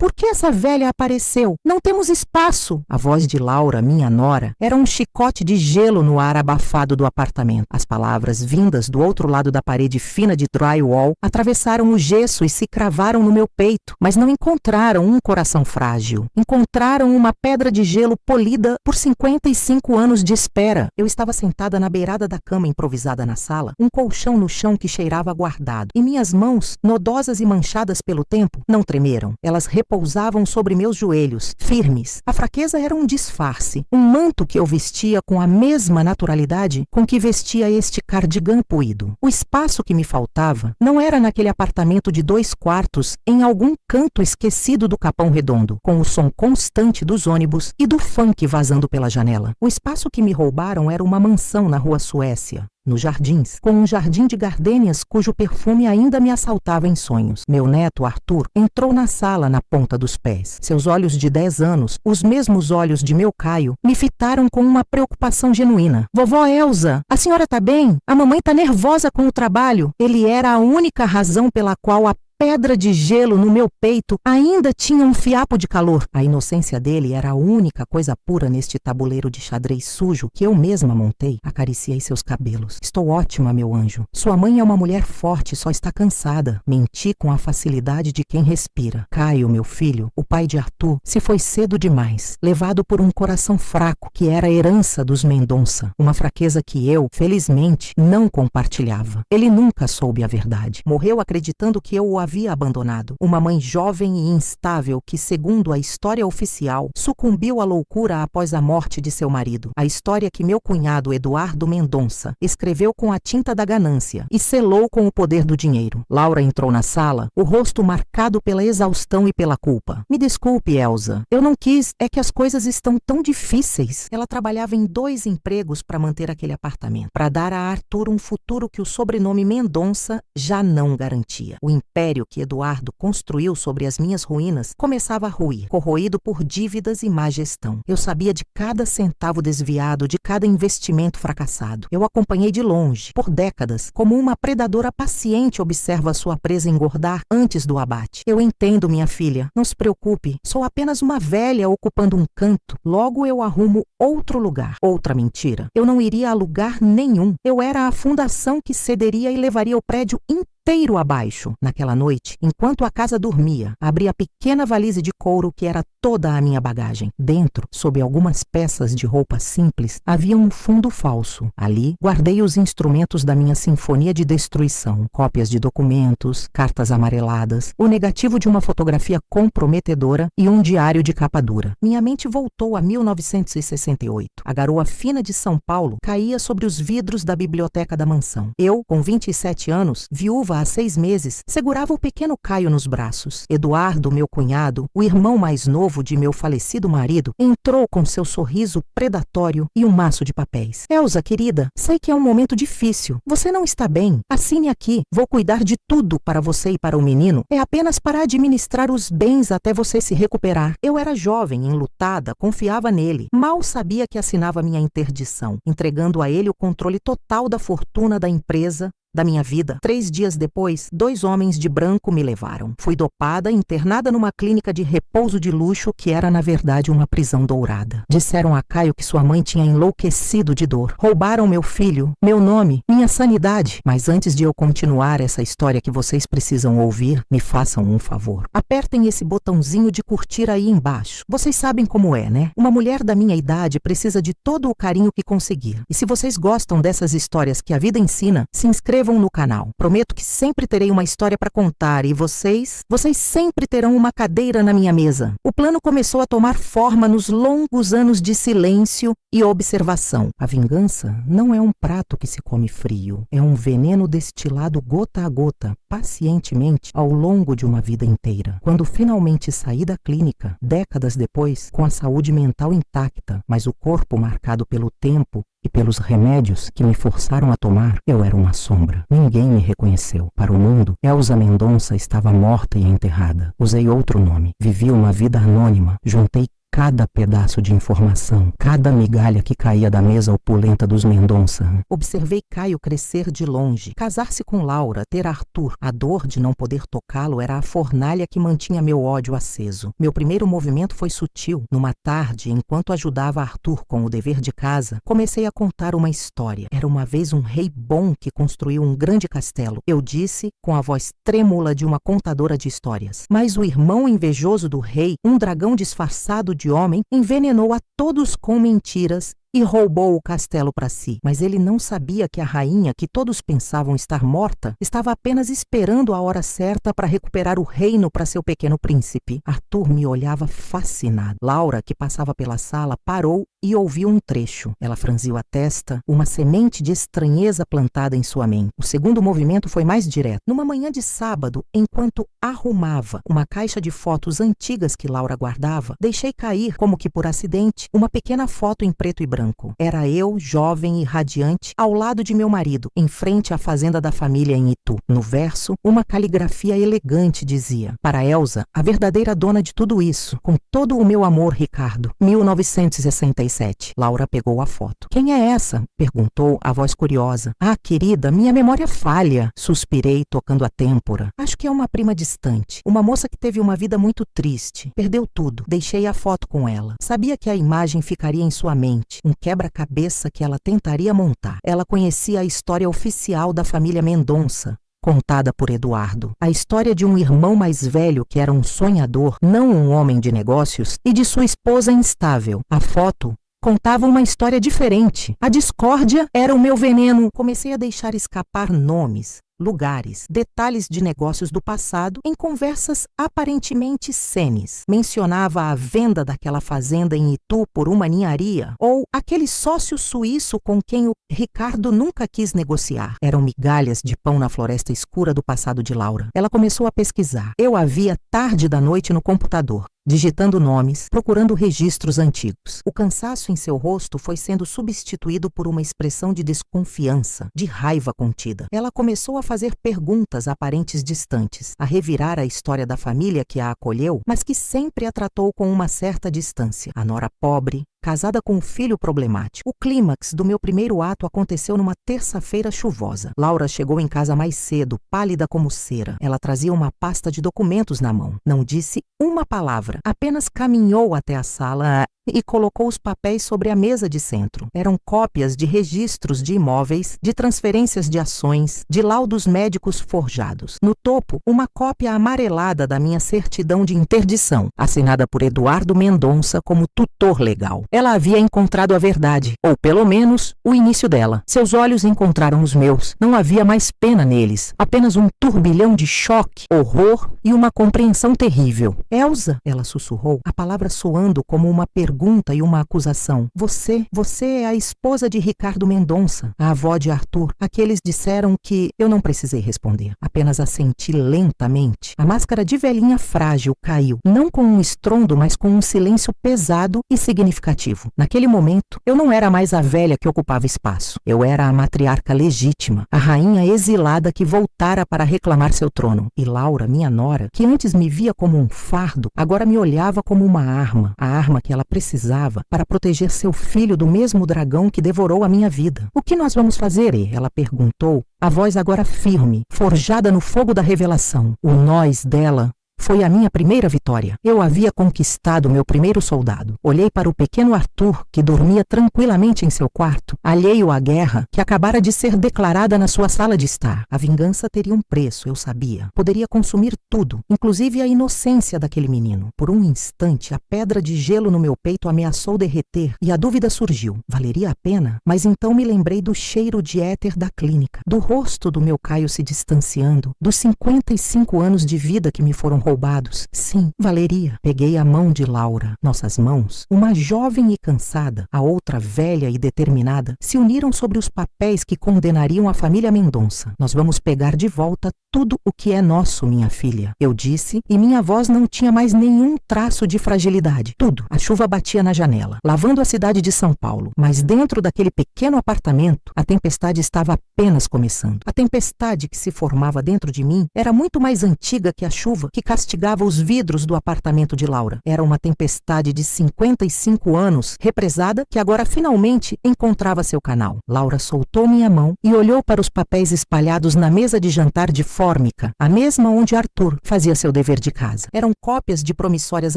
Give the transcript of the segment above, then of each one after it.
Por que essa velha apareceu? Não temos espaço! A voz de Laura, minha nora, era um chicote de gelo no ar abafado do apartamento. As palavras, vindas do outro lado da parede fina de drywall, atravessaram o gesso e se cravaram no meu peito, mas não encontraram um coração frágil. Encontraram uma pedra de gelo polida por 55 anos de espera. Eu estava sentada na beirada da cama improvisada na sala, um colchão no chão que cheirava guardado, e minhas mãos, nodosas e manchadas pelo tempo, não tremeram. Elas repousavam sobre meus joelhos, firmes. A fraqueza era um disfarce, um manto que eu vestia com a mesma naturalidade com que vestia este cardigã puído. O espaço que me faltava não era naquele apartamento de 2 quartos em algum canto esquecido do Capão Redondo, com o som constante dos ônibus e do funk vazando pela janela. O espaço que me roubaram era uma mansão na Rua Suécia, nos jardins, com um jardim de gardênias cujo perfume ainda me assaltava em sonhos. Meu neto, Arthur, entrou na sala na ponta dos pés. Seus olhos de 10 anos, os mesmos olhos de meu Caio, me fitaram com uma preocupação genuína. Vovó Elza, a senhora tá bem? A mamãe tá nervosa com o trabalho. Ele era a única razão pela qual a pedra de gelo no meu peito ainda tinha um fiapo de calor. A inocência dele era a única coisa pura neste tabuleiro de xadrez sujo que eu mesma montei. Acariciei seus cabelos. Estou ótima, meu anjo. Sua mãe é uma mulher forte, só está cansada. Menti com a facilidade de quem respira. Caio, meu filho, o pai de Arthur, se foi cedo demais, levado por um coração fraco que era a herança dos Mendonça, uma fraqueza que eu, felizmente, não compartilhava. Ele nunca soube a verdade. Morreu acreditando que eu o havia abandonado. Uma mãe jovem e instável que, segundo a história oficial, sucumbiu à loucura após a morte de seu marido. A história que meu cunhado Eduardo Mendonça escreveu com a tinta da ganância e selou com o poder do dinheiro. Laura entrou na sala, o rosto marcado pela exaustão e pela culpa. Me desculpe, Elza. Eu não quis, é que as coisas estão tão difíceis. Ela trabalhava em 2 empregos para manter aquele apartamento, para dar a Arthur um futuro que o sobrenome Mendonça já não garantia. O império que Eduardo construiu sobre as minhas ruínas começava a ruir, corroído por dívidas e má gestão. Eu sabia de cada centavo desviado, de cada investimento fracassado. Eu acompanhei de longe, por décadas, como uma predadora paciente observa sua presa engordar antes do abate. Eu entendo, minha filha. Não se preocupe. Sou apenas uma velha ocupando um canto. Logo eu arrumo outro lugar. Outra mentira. Eu não iria a lugar nenhum. Eu era a fundação que cederia e levaria o prédio inteiro abaixo. Naquela noite, enquanto a casa dormia, abri a pequena valise de couro que era toda a minha bagagem. Dentro, sob algumas peças de roupa simples, havia um fundo falso. Ali, guardei os instrumentos da minha sinfonia de destruição, cópias de documentos, cartas amareladas, o negativo de uma fotografia comprometedora e um diário de capa dura. Minha mente voltou a 1968. A garoa fina de São Paulo caía sobre os vidros da biblioteca da mansão. Eu, com 27 anos, viúva há 6 meses, segurava o pequeno Caio nos braços. Eduardo, meu cunhado, o irmão mais novo de meu falecido marido, entrou com seu sorriso predatório e um maço de papéis. Elza, querida, sei que é um momento difícil. Você não está bem. Assine aqui. Vou cuidar de tudo para você e para o menino. É apenas para administrar os bens até você se recuperar. Eu era jovem, enlutada, confiava nele. Mal sabia que assinava minha interdição, entregando a ele o controle total da fortuna da empresa, da minha vida. 3 dias depois, 2 homens de branco me levaram. Fui dopada, internada numa clínica de repouso de luxo que era, na verdade, uma prisão dourada. Disseram a Caio que sua mãe tinha enlouquecido de dor. Roubaram meu filho, meu nome, minha sanidade. Mas antes de eu continuar essa história que vocês precisam ouvir, me façam um favor. Apertem esse botãozinho de curtir aí embaixo. Vocês sabem como é, né? Uma mulher da minha idade precisa de todo o carinho que conseguir. E se vocês gostam dessas histórias que a vida ensina, se inscrevam no canal. Prometo que sempre terei uma história para contar e vocês sempre terão uma cadeira na minha mesa. O plano começou a tomar forma nos longos anos de silêncio e observação. A vingança não é um prato que se come frio. É um veneno destilado gota a gota, pacientemente, ao longo de uma vida inteira. Quando finalmente saí da clínica, décadas depois, com a saúde mental intacta, mas o corpo marcado pelo tempo e pelos remédios que me forçaram a tomar, eu era uma sombra. Ninguém me reconheceu. Para o mundo, Elza Mendonça estava morta e enterrada. Usei outro nome. Vivi uma vida anônima. Juntei cada pedaço de informação, cada migalha que caía da mesa opulenta dos Mendonça. Observei Caio crescer de longe, casar-se com Laura, ter Arthur. A dor de não poder tocá-lo era a fornalha que mantinha meu ódio aceso. Meu primeiro movimento foi sutil. Numa tarde, enquanto ajudava Arthur com o dever de casa, comecei a contar uma história. Era uma vez um rei bom que construiu um grande castelo. Eu disse com a voz trêmula de uma contadora de histórias. Mas o irmão invejoso do rei, um dragão disfarçado de homem, envenenou a todos com mentiras e roubou o castelo para si. Mas ele não sabia que a rainha, que todos pensavam estar morta, estava apenas esperando a hora certa para recuperar o reino para seu pequeno príncipe. Arthur me olhava fascinado. Laura, que passava pela sala, parou e ouviu um trecho. Ela franziu a testa, uma semente de estranheza plantada em sua mente. O segundo movimento foi mais direto. Numa manhã de sábado, enquanto arrumava uma caixa de fotos antigas que Laura guardava, deixei cair, como que por acidente, uma pequena foto em preto e branco. Era eu, jovem e radiante, ao lado de meu marido, em frente à fazenda da família em Itu. No verso, uma caligrafia elegante dizia: para Elsa, a verdadeira dona de tudo isso, com todo o meu amor, Ricardo. 1967. Laura pegou a foto. Quem é essa? Perguntou a voz curiosa. Ah, querida, minha memória falha. Suspirei, tocando a têmpora. Acho que é uma prima distante. Uma moça que teve uma vida muito triste. Perdeu tudo. Deixei a foto com ela. Sabia que a imagem ficaria em sua mente. Um quebra-cabeça que ela tentaria montar. Ela conhecia a história oficial da família Mendonça, contada por Eduardo. A história de um irmão mais velho que era um sonhador, não um homem de negócios, e de sua esposa instável. A foto contava uma história diferente. A discórdia era o meu veneno. Comecei a deixar escapar nomes, lugares, detalhes de negócios do passado em conversas aparentemente senes. Mencionava a venda daquela fazenda em Itu por uma ninharia ou aquele sócio suíço com quem o Ricardo nunca quis negociar. Eram migalhas de pão na floresta escura do passado de Laura. Ela começou a pesquisar. Eu a via tarde da noite no computador, digitando nomes, procurando registros antigos. O cansaço em seu rosto foi sendo substituído por uma expressão de desconfiança, de raiva contida. Ela começou a fazer perguntas a parentes distantes, a revirar a história da família que a acolheu, mas que sempre a tratou com uma certa distância. A nora pobre, casada com um filho problemático. O clímax do meu primeiro ato aconteceu numa terça-feira chuvosa. Laura chegou em casa mais cedo, pálida como cera. Ela trazia uma pasta de documentos na mão. Não disse uma palavra, apenas caminhou até a sala e colocou os papéis sobre a mesa de centro. Eram cópias de registros de imóveis, de transferências de ações, de laudos médicos forjados. No topo, uma cópia amarelada da minha certidão de interdição, assinada por Eduardo Mendonça como tutor legal. Ela havia encontrado a verdade, ou pelo menos o início dela. Seus olhos encontraram os meus. Não havia mais pena neles, apenas um turbilhão de choque, horror e uma compreensão terrível. Elsa, ela sussurrou, a palavra soando como uma pergunta e uma acusação. Você é a esposa de Ricardo Mendonça, a avó de Arthur. Aqueles disseram que eu não precisei responder. Apenas assenti lentamente. A máscara de velhinha frágil caiu, não com um estrondo, mas com um silêncio pesado e significativo. Naquele momento, eu não era mais a velha que ocupava espaço. Eu era a matriarca legítima, a rainha exilada que voltara para reclamar seu trono. E Laura, minha nora, que antes me via como um fardo, agora me olhava como uma arma, a arma que ela precisava para proteger seu filho do mesmo dragão que devorou a minha vida. O que nós vamos fazer? Ela perguntou, a voz agora firme, forjada no fogo da revelação. O nós dela foi a minha primeira vitória. Eu havia conquistado meu primeiro soldado. Olhei para o pequeno Arthur, que dormia tranquilamente em seu quarto, alheio à guerra que acabara de ser declarada na sua sala de estar. A vingança teria um preço, eu sabia. Poderia consumir tudo, inclusive a inocência daquele menino. Por um instante, a pedra de gelo no meu peito ameaçou derreter e a dúvida surgiu. Valeria a pena? Mas então me lembrei do cheiro de éter da clínica, do rosto do meu Caio se distanciando, dos 55 anos de vida que me foram roubados. Sim, valeria. Peguei a mão de Laura. Nossas mãos, uma jovem e cansada, a outra velha e determinada, se uniram sobre os papéis que condenariam a família Mendonça. Nós vamos pegar de volta tudo o que é nosso, minha filha. Eu disse, e minha voz não tinha mais nenhum traço de fragilidade. Tudo. A chuva batia na janela, lavando a cidade de São Paulo. Mas dentro daquele pequeno apartamento, a tempestade estava apenas começando. A tempestade que se formava dentro de mim era muito mais antiga que a chuva que mastigava os vidros do apartamento de Laura. Era uma tempestade de 55 anos, represada, que agora finalmente encontrava seu canal. Laura soltou minha mão e olhou para os papéis espalhados na mesa de jantar de fórmica, a mesma onde Arthur fazia seu dever de casa. Eram cópias de promissórias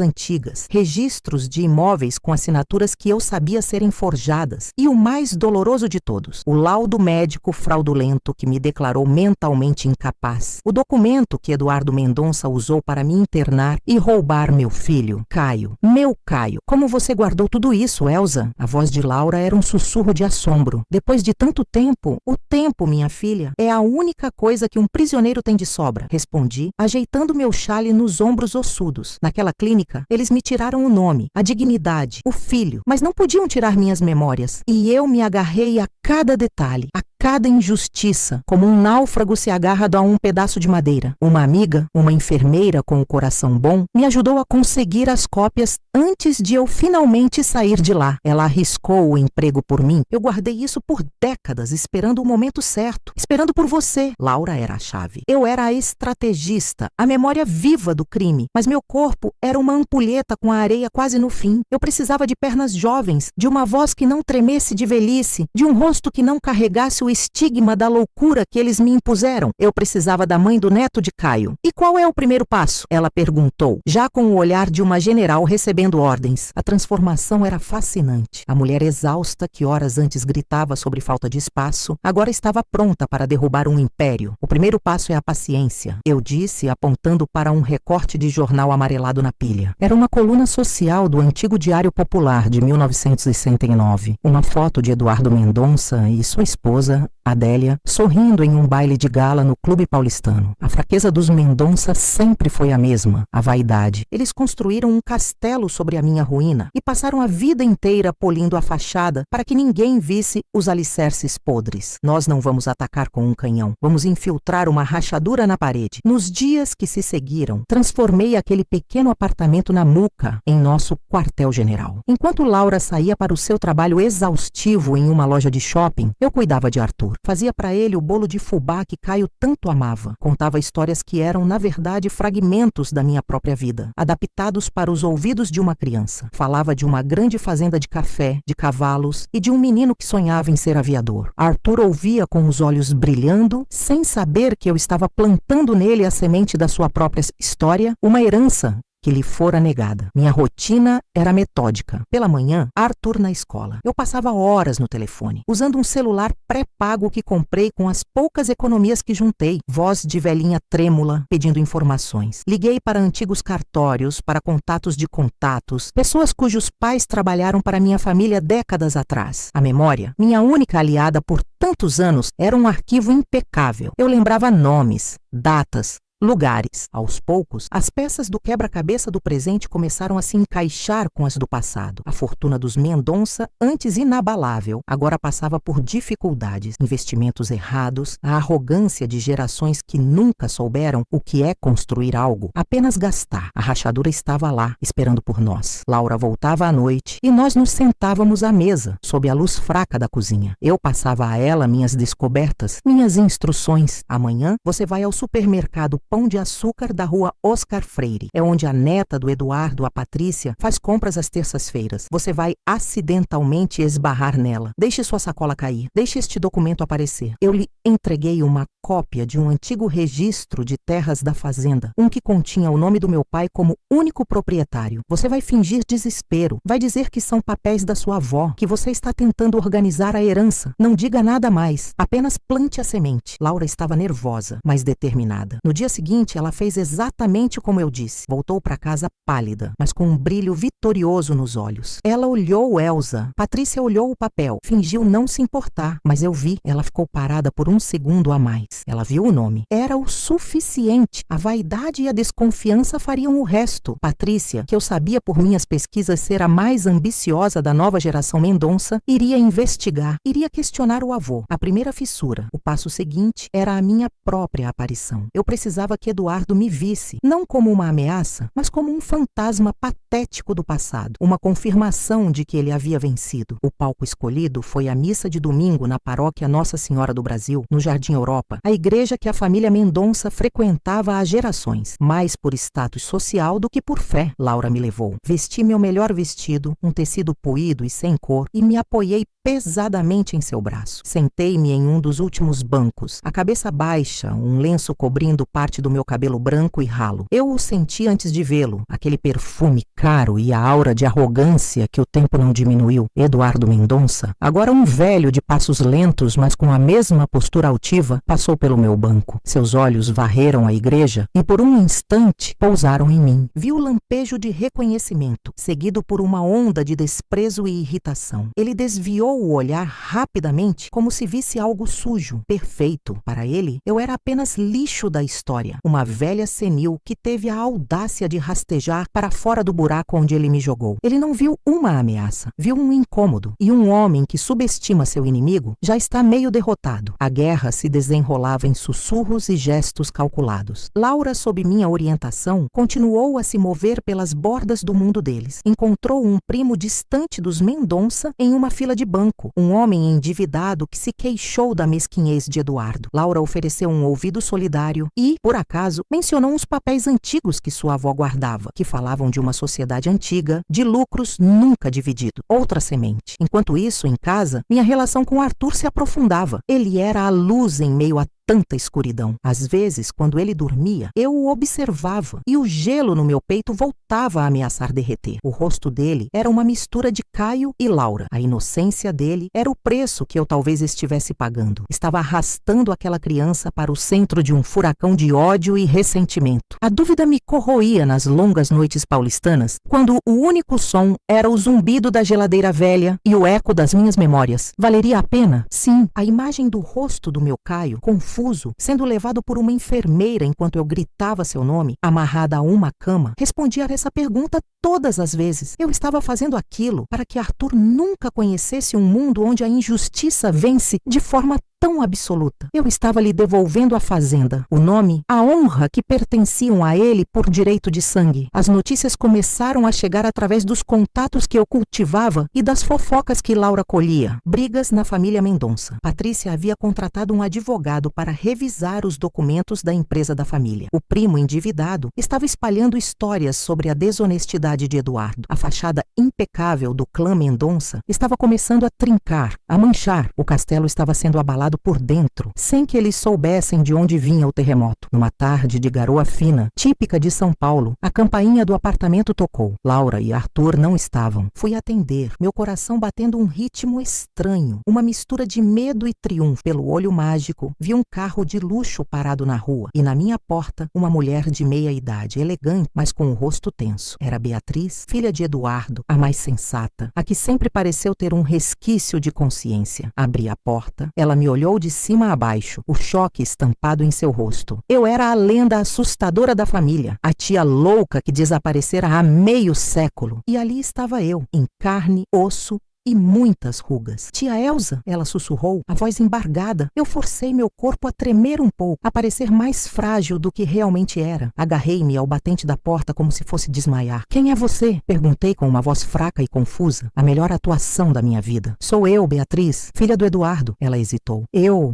antigas, registros de imóveis com assinaturas que eu sabia serem forjadas, e o mais doloroso de todos, o laudo médico fraudulento que me declarou mentalmente incapaz, o documento que Eduardo Mendonça usou para me internar e roubar meu filho, Caio. Meu Caio. Como você guardou tudo isso, Elsa? A voz de Laura era um sussurro de assombro. Depois de tanto tempo, o tempo, minha filha, é a única coisa que um prisioneiro tem de sobra, respondi, ajeitando meu chale nos ombros ossudos. Naquela clínica, eles me tiraram o nome, a dignidade, o filho, mas não podiam tirar minhas memórias. E eu me agarrei a cada detalhe, a cada injustiça, como um náufrago se agarra a um pedaço de madeira. Uma amiga, uma enfermeira com o coração bom, me ajudou a conseguir as cópias antes de eu finalmente sair de lá. Ela arriscou o emprego por mim. Eu guardei isso por décadas, esperando o momento certo, esperando por você. Laura era a chave. Eu era a estrategista, a memória viva do crime, mas meu corpo era uma ampulheta com a areia quase no fim. Eu precisava de pernas jovens, de uma voz que não tremesse de velhice, de um rosto que não carregasse o estigma da loucura que eles me impuseram. Eu precisava da mãe do neto de Caio. E qual é o primeiro passo? Ela perguntou, já com o olhar de uma general recebendo ordens. A transformação era fascinante. A mulher exausta, que horas antes gritava sobre falta de espaço, agora estava pronta para derrubar um império. O primeiro passo é a paciência, eu disse, apontando para um recorte de jornal amarelado na pilha. Era uma coluna social do antigo Diário Popular de 1969. Uma foto de Eduardo Mendonça e sua esposa, Adélia, sorrindo em um baile de gala no Clube Paulistano. A fraqueza dos Mendonça sempre foi a mesma, a vaidade. Eles construíram um castelo sobre a minha ruína e passaram a vida inteira polindo a fachada para que ninguém visse os alicerces podres. Nós não vamos atacar com um canhão, vamos infiltrar uma rachadura na parede. Nos dias que se seguiram, transformei aquele pequeno apartamento na Muca em nosso quartel-general. Enquanto Laura saía para o seu trabalho exaustivo em uma loja de shopping, eu cuidava de Arthur. Fazia para ele o bolo de fubá que Caio tanto amava. Contava histórias que eram, na verdade, fragmentos da minha própria vida, adaptados para os ouvidos de uma criança. Falava de uma grande fazenda de café, de cavalos e de um menino que sonhava em ser aviador. Arthur ouvia com os olhos brilhando, sem saber que eu estava plantando nele a semente da sua própria história, uma herança que lhe fora negada. Minha rotina era metódica. Pela manhã, Arthur na escola. Eu passava horas no telefone, usando um celular pré-pago que comprei com as poucas economias que juntei. Voz de velhinha trêmula, pedindo informações. Liguei para antigos cartórios, para contatos de contatos, pessoas cujos pais trabalharam para minha família décadas atrás. A memória, minha única aliada por tantos anos, era um arquivo impecável. Eu lembrava nomes, datas, lugares. Aos poucos, as peças do quebra-cabeça do presente começaram a se encaixar com as do passado. A fortuna dos Mendonça, antes inabalável, agora passava por dificuldades, investimentos errados, a arrogância de gerações que nunca souberam o que é construir algo, apenas gastar. A rachadura estava lá, esperando por nós. Laura voltava à noite e nós nos sentávamos à mesa, sob a luz fraca da cozinha. Eu passava a ela minhas descobertas, minhas instruções. Amanhã você vai ao supermercado Pão de Açúcar da rua Oscar Freire. É onde a neta do Eduardo, a Patrícia, faz compras às terças-feiras. Você vai acidentalmente esbarrar nela. Deixe sua sacola cair. Deixe este documento aparecer. Eu lhe entreguei uma cópia de um antigo registro de terras da fazenda, um que continha o nome do meu pai como único proprietário. Você vai fingir desespero. Vai dizer que são papéis da sua avó, que você está tentando organizar a herança. Não diga nada mais. Apenas plante a semente. Laura estava nervosa, mas determinada. No dia seguinte, ela fez exatamente como eu disse. Voltou para casa pálida, mas com um brilho vitorioso nos olhos. Ela olhou Elsa. Patrícia olhou o papel. Fingiu não se importar, mas eu vi. Ela ficou parada por um segundo a mais. Ela viu o nome. Era o suficiente. A vaidade e a desconfiança fariam o resto. Patrícia, que eu sabia por minhas pesquisas ser a mais ambiciosa da nova geração Mendonça, iria investigar, iria questionar o avô. A primeira fissura. O passo seguinte era a minha própria aparição. Eu precisava precisava que Eduardo me visse, não como uma ameaça, mas como um fantasma patético do passado, uma confirmação de que ele havia vencido. O palco escolhido foi a missa de domingo na paróquia Nossa Senhora do Brasil, no Jardim Europa, a igreja que a família Mendonça frequentava há gerações, mais por status social do que por fé. Laura me levou. Vesti meu melhor vestido, um tecido poído e sem cor, e me apoiei pesadamente em seu braço. Sentei-me em um dos últimos bancos, a cabeça baixa, um lenço cobrindo parte do meu cabelo branco e ralo. Eu o senti antes de vê-lo, aquele perfume caro e a aura de arrogância que o tempo não diminuiu. Eduardo Mendonça, agora um velho de passos lentos, mas com a mesma postura altiva, passou pelo meu banco. Seus olhos varreram a igreja e por um instante pousaram em mim. Vi o lampejo de reconhecimento, seguido por uma onda de desprezo e irritação. Ele desviou o olhar rapidamente, como se visse algo sujo, perfeito. Para ele, eu era apenas lixo da história, uma velha senil que teve a audácia de rastejar para fora do buraco onde ele me jogou. Ele não viu uma ameaça, viu um incômodo, e um homem que subestima seu inimigo já está meio derrotado. A guerra se desenrolava em sussurros e gestos calculados. Laura, sob minha orientação, continuou a se mover pelas bordas do mundo deles. Encontrou um primo distante dos Mendonça em uma fila de banco, um homem endividado que se queixou da mesquinhez de Eduardo. Laura ofereceu um ouvido solidário e, por acaso, mencionou uns papéis antigos que sua avó guardava, que falavam de uma sociedade antiga, de lucros nunca dividido. Outra semente. Enquanto isso, em casa, minha relação com Arthur se aprofundava. Ele era a luz em meio a tanta escuridão. Às vezes, quando ele dormia, eu o observava e o gelo no meu peito voltava a ameaçar derreter. O rosto dele era uma mistura de Caio e Laura. A inocência dele era o preço que eu talvez estivesse pagando. Estava arrastando aquela criança para o centro de um furacão de ódio e ressentimento. A dúvida me corroía nas longas noites paulistanas, quando o único som era o zumbido da geladeira velha e o eco das minhas memórias. Valeria a pena? Sim, a imagem do rosto do meu Caio, confuso, sendo levado por uma enfermeira enquanto eu gritava seu nome, amarrada a uma cama, respondia a essa pergunta todas as vezes. Eu estava fazendo aquilo para que Arthur nunca conhecesse um mundo onde a injustiça vence de forma tão absoluta. Eu estava lhe devolvendo a fazenda, o nome, a honra que pertenciam a ele por direito de sangue. As notícias começaram a chegar através dos contatos que eu cultivava e das fofocas que Laura colhia. Brigas na família Mendonça. Patrícia havia contratado um advogado para revisar os documentos da empresa da família. O primo endividado estava espalhando histórias sobre a desonestidade de Eduardo. A fachada impecável do clã Mendonça estava começando a trincar, a manchar. O castelo estava sendo abalado por dentro, sem que eles soubessem de onde vinha o terremoto. Numa tarde de garoa fina, típica de São Paulo, a campainha do apartamento tocou. Laura e Arthur não estavam. Fui atender, meu coração batendo um ritmo estranho, uma mistura de medo e triunfo. Pelo olho mágico, vi um carro de luxo parado na rua e na minha porta uma mulher de meia idade, elegante, mas com o rosto tenso. Era Beatriz, filha de Eduardo, a mais sensata, a que sempre pareceu ter um resquício de consciência. Abri a porta, ela me olhou de cima a baixo, o choque estampado em seu rosto. Eu era a lenda assustadora da família, a tia louca que desaparecera há meio século. E ali estava eu, em carne, osso e muitas rugas. Tia Elza, ela sussurrou, a voz embargada. Eu forcei meu corpo a tremer um pouco, a parecer mais frágil do que realmente era. Agarrei-me ao batente da porta como se fosse desmaiar. Quem é você? Perguntei com uma voz fraca e confusa. A melhor atuação da minha vida. Sou eu, Beatriz, filha do Eduardo. Ela hesitou.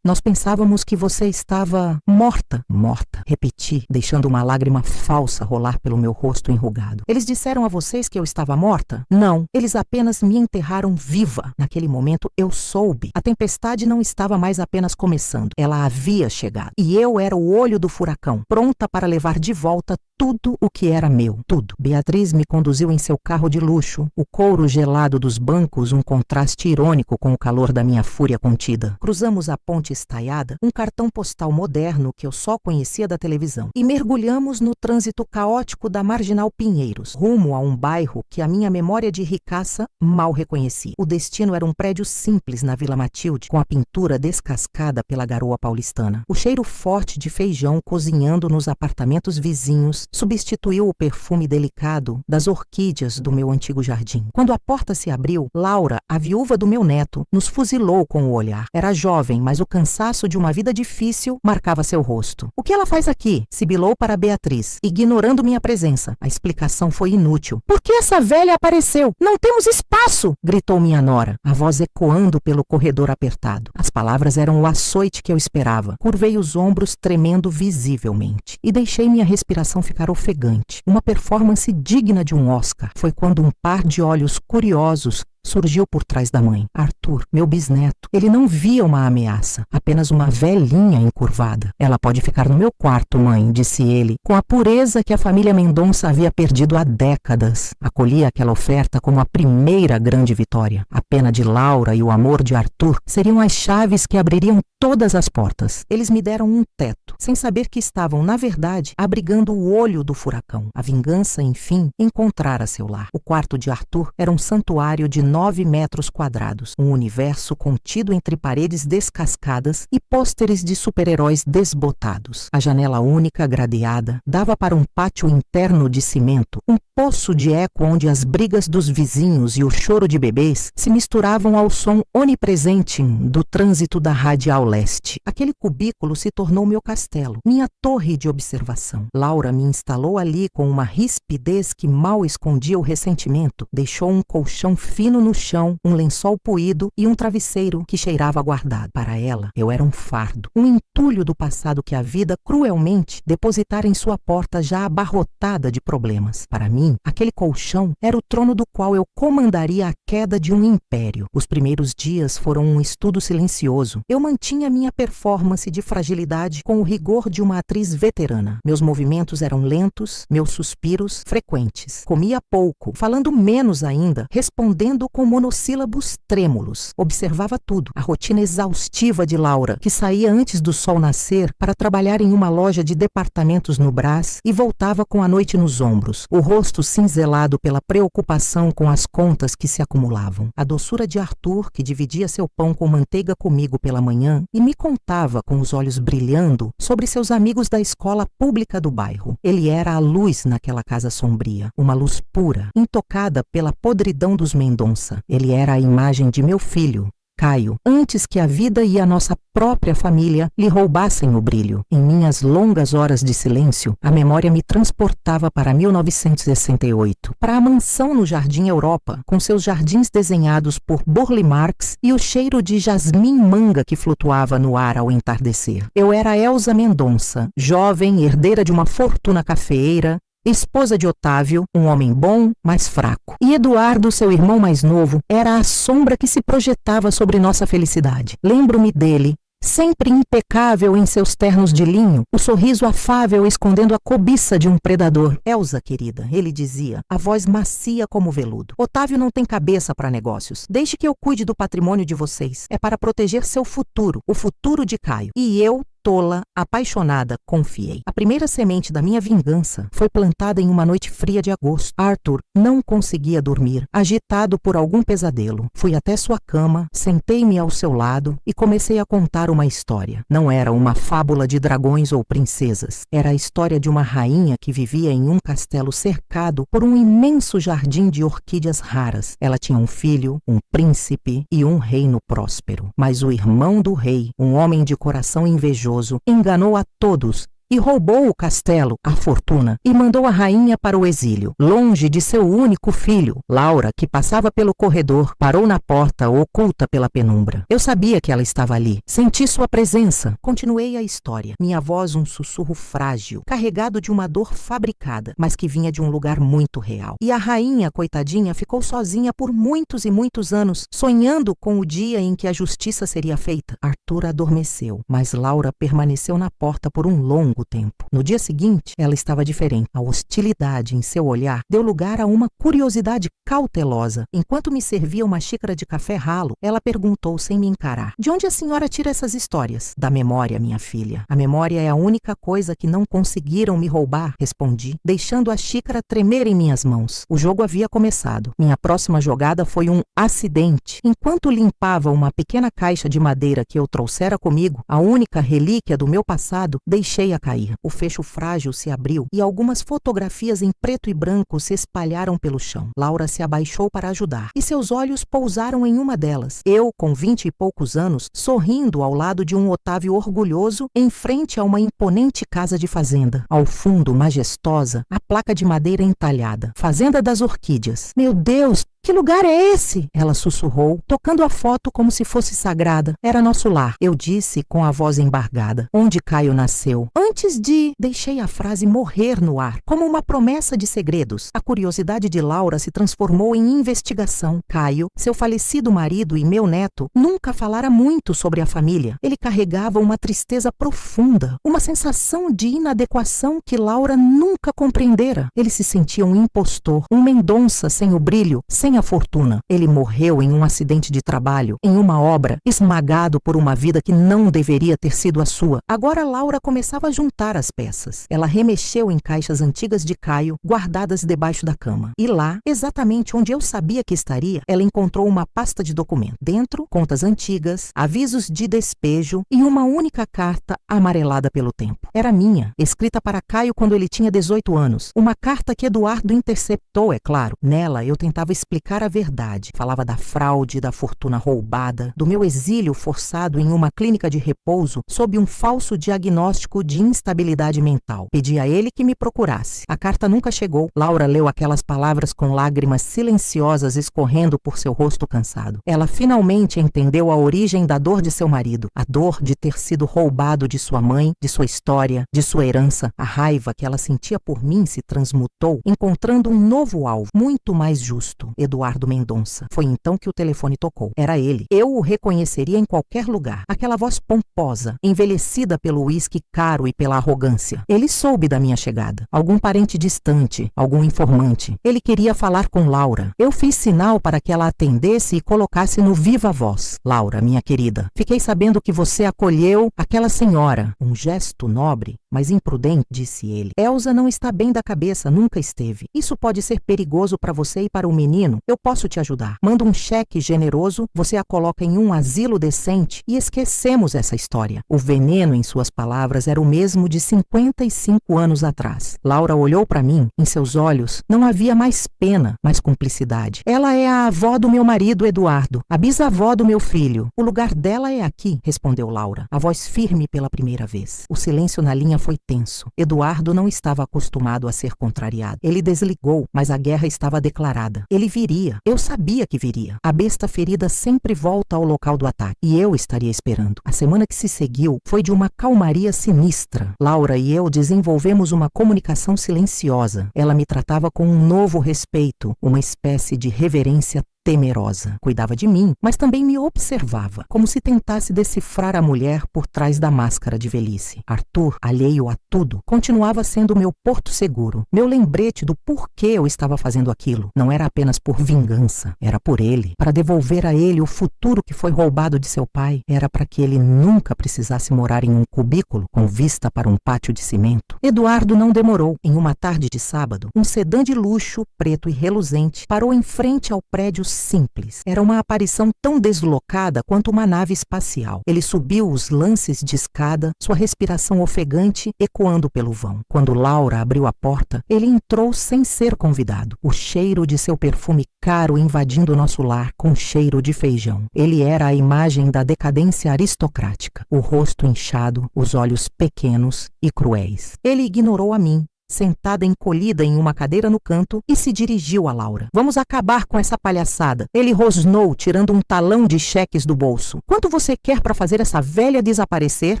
Nós pensávamos que você estava morta. Morta, repeti, deixando uma lágrima falsa rolar pelo meu rosto enrugado. Eles disseram a vocês que eu estava morta? Não, eles apenas me enterraram viva. Naquele momento eu soube. A tempestade não estava mais apenas começando. Ela havia chegado. E eu era o olho do furacão, pronta para levar de volta tudo o que era meu. Tudo. Beatriz me conduziu em seu carro de luxo. O couro gelado dos bancos, um contraste irônico com o calor da minha fúria contida. Cruzamos a ponte estaiada, um cartão postal moderno que eu só conhecia da televisão. E mergulhamos no trânsito caótico da Marginal Pinheiros, rumo a um bairro que a minha memória de ricaça mal reconhecia. desci. O destino era um prédio simples na Vila Matilde, com a pintura descascada pela garoa paulistana. O cheiro forte de feijão cozinhando nos apartamentos vizinhos substituiu o perfume delicado das orquídeas do meu antigo jardim. Quando a porta se abriu, Laura, a viúva do meu neto, nos fuzilou com o olhar. Era jovem, mas o cansaço de uma vida difícil marcava seu rosto. "O que ela faz aqui?" sibilou para Beatriz, ignorando minha presença. A explicação foi inútil. "Por que essa velha apareceu? Não temos espaço!" gritou minha nora, a voz ecoando pelo corredor apertado. As palavras eram o açoite que eu esperava. Curvei os ombros, tremendo visivelmente, e deixei minha respiração ficar ofegante. Uma performance digna de um Oscar. Foi quando um par de olhos curiosos surgiu por trás da mãe. Arthur, meu bisneto. Ele não via uma ameaça, apenas uma velhinha encurvada. "Ela pode ficar no meu quarto, mãe", disse ele, com a pureza que a família Mendonça havia perdido há décadas. Acolhi aquela oferta como a primeira grande vitória. A pena de Laura e o amor de Arthur seriam as chaves que abririam todas as portas. Eles me deram um teto, sem saber que estavam, na verdade, abrigando o olho do furacão. A vingança, enfim, encontrara seu lar. O quarto de Arthur era um santuário de 9 metros quadrados, um universo contido entre paredes descascadas e pôsteres de super-heróis desbotados. A janela única, gradeada, dava para um pátio interno de cimento, um poço de eco onde as brigas dos vizinhos e o choro de bebês se misturavam ao som onipresente do trânsito da Radial Leste. Aquele cubículo se tornou meu castelo, minha torre de observação. Laura me instalou ali com uma rispidez que mal escondia o ressentimento. Deixou um colchão fino no chão, um lençol poído e um travesseiro que cheirava aguardado. Para ela, eu era um fardo, um entulho do passado que a vida cruelmente depositara em sua porta já abarrotada de problemas. Para mim, aquele colchão era o trono do qual eu comandaria a queda de um império. Os primeiros dias foram um estudo silencioso. Eu mantinha minha performance de fragilidade com o rigor de uma atriz veterana. Meus movimentos eram lentos, meus suspiros frequentes. Comia pouco, falando menos ainda, respondendo com monossílabos trêmulos. Observava tudo. A rotina exaustiva de Laura, que saía antes do sol nascer para trabalhar em uma loja de departamentos no Brás e voltava com a noite nos ombros, o rosto cinzelado pela preocupação com as contas que se acumulavam. A doçura de Arthur, que dividia seu pão com manteiga comigo pela manhã e me contava com os olhos brilhando sobre seus amigos da escola pública do bairro. Ele era a luz naquela casa sombria, uma luz pura, intocada pela podridão dos Mendonça. Ele era a imagem de meu filho, Caio, antes que a vida e a nossa própria família lhe roubassem o brilho. Em minhas longas horas de silêncio, a memória me transportava para 1968, para a mansão no Jardim Europa, com seus jardins desenhados por Burle Marx e o cheiro de jasmim manga que flutuava no ar ao entardecer. Eu era Elza Mendonça, jovem, herdeira de uma fortuna cafeeira, esposa de Otávio, um homem bom, mas fraco. E Eduardo, seu irmão mais novo, era a sombra que se projetava sobre nossa felicidade. Lembro-me dele, sempre impecável em seus ternos de linho, o sorriso afável escondendo a cobiça de um predador. "Elza, querida", ele dizia, a voz macia como veludo. "Otávio não tem cabeça para negócios. Deixe que eu cuide do patrimônio de vocês. É para proteger seu futuro, o futuro de Caio. E eu, tola, apaixonada, confiei. A primeira semente da minha vingança foi plantada em uma noite fria de agosto. Arthur não conseguia dormir, agitado por algum pesadelo. Fui até sua cama, sentei-me ao seu lado e comecei a contar uma história. Não era uma fábula de dragões ou princesas. Era a história de uma rainha que vivia em um castelo cercado por um imenso jardim de orquídeas raras. Ela tinha um filho, um príncipe e um reino próspero. Mas o irmão do rei, um homem de coração invejoso, enganou a todos e roubou o castelo, a fortuna, e mandou a rainha para o exílio, longe de seu único filho. Laura, que passava pelo corredor, parou na porta, oculta pela penumbra. Eu sabia que ela estava ali. Senti sua presença. Continuei a história. Minha voz um sussurro frágil, carregado de uma dor fabricada, mas que vinha de um lugar muito real. E a rainha, coitadinha, ficou sozinha por muitos e muitos anos, sonhando com o dia em que a justiça seria feita. Arthur adormeceu, mas Laura permaneceu na porta por um longo longo tempo. No dia seguinte, ela estava diferente. A hostilidade em seu olhar deu lugar a uma curiosidade cautelosa. Enquanto me servia uma xícara de café ralo, ela perguntou sem me encarar: "De onde a senhora tira essas histórias?" "Da memória, minha filha. A memória é a única coisa que não conseguiram me roubar", respondi, deixando a xícara tremer em minhas mãos. O jogo havia começado. Minha próxima jogada foi um acidente. Enquanto limpava uma pequena caixa de madeira que eu trouxera comigo, a única relíquia do meu passado, deixei-a cair. O fecho frágil se abriu e algumas fotografias em preto e branco se espalharam pelo chão. Laura se abaixou para ajudar e seus olhos pousaram em uma delas. Eu, com 20 e poucos anos, sorrindo ao lado de um Otávio orgulhoso, em frente a uma imponente casa de fazenda. Ao fundo, majestosa, a placa de madeira entalhada: Fazenda das Orquídeas. "Meu Deus! Que lugar é esse?" ela sussurrou, tocando a foto como se fosse sagrada. "Era nosso lar", eu disse com a voz embargada. "Onde Caio nasceu. Antes de..." Deixei a frase morrer no ar, como uma promessa de segredos. A curiosidade de Laura se transformou em investigação. Caio, seu falecido marido e meu neto, nunca falara muito sobre a família. Ele carregava uma tristeza profunda, uma sensação de inadequação que Laura nunca compreendera. Ele se sentia um impostor, um Mendonça sem o brilho, sem a fortuna. Ele morreu em um acidente de trabalho, em uma obra, esmagado por uma vida que não deveria ter sido a sua. Agora Laura começava a juntar as peças. Ela remexeu em caixas antigas de Caio, guardadas debaixo da cama. E lá, exatamente onde eu sabia que estaria, ela encontrou uma pasta de documentos. Dentro, contas antigas, avisos de despejo e uma única carta amarelada pelo tempo. Era minha, escrita para Caio quando ele tinha 18 anos. Uma carta que Eduardo interceptou, é claro. Nela, eu tentava explicar a verdade. Falava da fraude, da fortuna roubada, do meu exílio forçado em uma clínica de repouso sob um falso diagnóstico de instabilidade mental. Pedi a ele que me procurasse. A carta nunca chegou. Laura leu aquelas palavras com lágrimas silenciosas escorrendo por seu rosto cansado. Ela finalmente entendeu a origem da dor de seu marido, a dor de ter sido roubado de sua mãe, de sua história, de sua herança. A raiva que ela sentia por mim se transmutou, encontrando um novo alvo, muito mais justo: Eduardo Mendonça. Foi então que o telefone tocou. Era ele. Eu o reconheceria em qualquer lugar. Aquela voz pomposa, envelhecida pelo uísque caro e pela arrogância. Ele soube da minha chegada. Algum parente distante, algum informante. Ele queria falar com Laura. Eu fiz sinal para que ela atendesse e colocasse no viva voz: "Laura, minha querida, fiquei sabendo que você acolheu aquela senhora." Um gesto nobre, mas imprudente, disse ele. "Elsa não está bem da cabeça, nunca esteve. Isso pode ser perigoso para você e para o menino. Eu posso te ajudar. Manda um cheque generoso, você a coloca em um asilo decente e esquecemos essa história." O veneno em suas palavras era o mesmo de 55 anos atrás. Laura olhou para mim. Em seus olhos não havia mais pena, mas cumplicidade. "Ela é a avó do meu marido, Eduardo, a bisavó do meu filho. O lugar dela é aqui", respondeu Laura, a voz firme pela primeira vez. O silêncio na linha foi tenso. Eduardo não estava acostumado a ser contrariado. Ele desligou, mas a guerra estava declarada. Ele viria. Eu sabia que viria. A besta ferida sempre volta ao local do ataque. E eu estaria esperando. A semana que se seguiu foi de uma calmaria sinistra. Laura e eu desenvolvemos uma comunicação silenciosa. Ela me tratava com um novo respeito, uma espécie de reverência temerosa. Cuidava de mim, mas também me observava, como se tentasse decifrar a mulher por trás da máscara de velhice. Arthur, alheio a tudo, continuava sendo meu porto seguro, meu lembrete do porquê eu estava fazendo aquilo. Não era apenas por vingança, era por ele, para devolver a ele o futuro que foi roubado de seu pai. Era para que ele nunca precisasse morar em um cubículo com vista para um pátio de cimento. Eduardo não demorou. Em uma tarde de sábado, um sedã de luxo, preto e reluzente, parou em frente ao prédio simples. Era uma aparição tão deslocada quanto uma nave espacial. Ele subiu os lances de escada, sua respiração ofegante ecoando pelo vão. Quando Laura abriu a porta, ele entrou sem ser convidado. O cheiro de seu perfume caro invadindo nosso lar com cheiro de feijão. Ele era a imagem da decadência aristocrática. O rosto inchado, os olhos pequenos e cruéis. Ele ignorou a mim. sentada encolhida em uma cadeira no canto, e se dirigiu a Laura. Vamos acabar com essa palhaçada. Ele rosnou, tirando um talão de cheques do bolso. Quanto você quer para fazer essa velha desaparecer?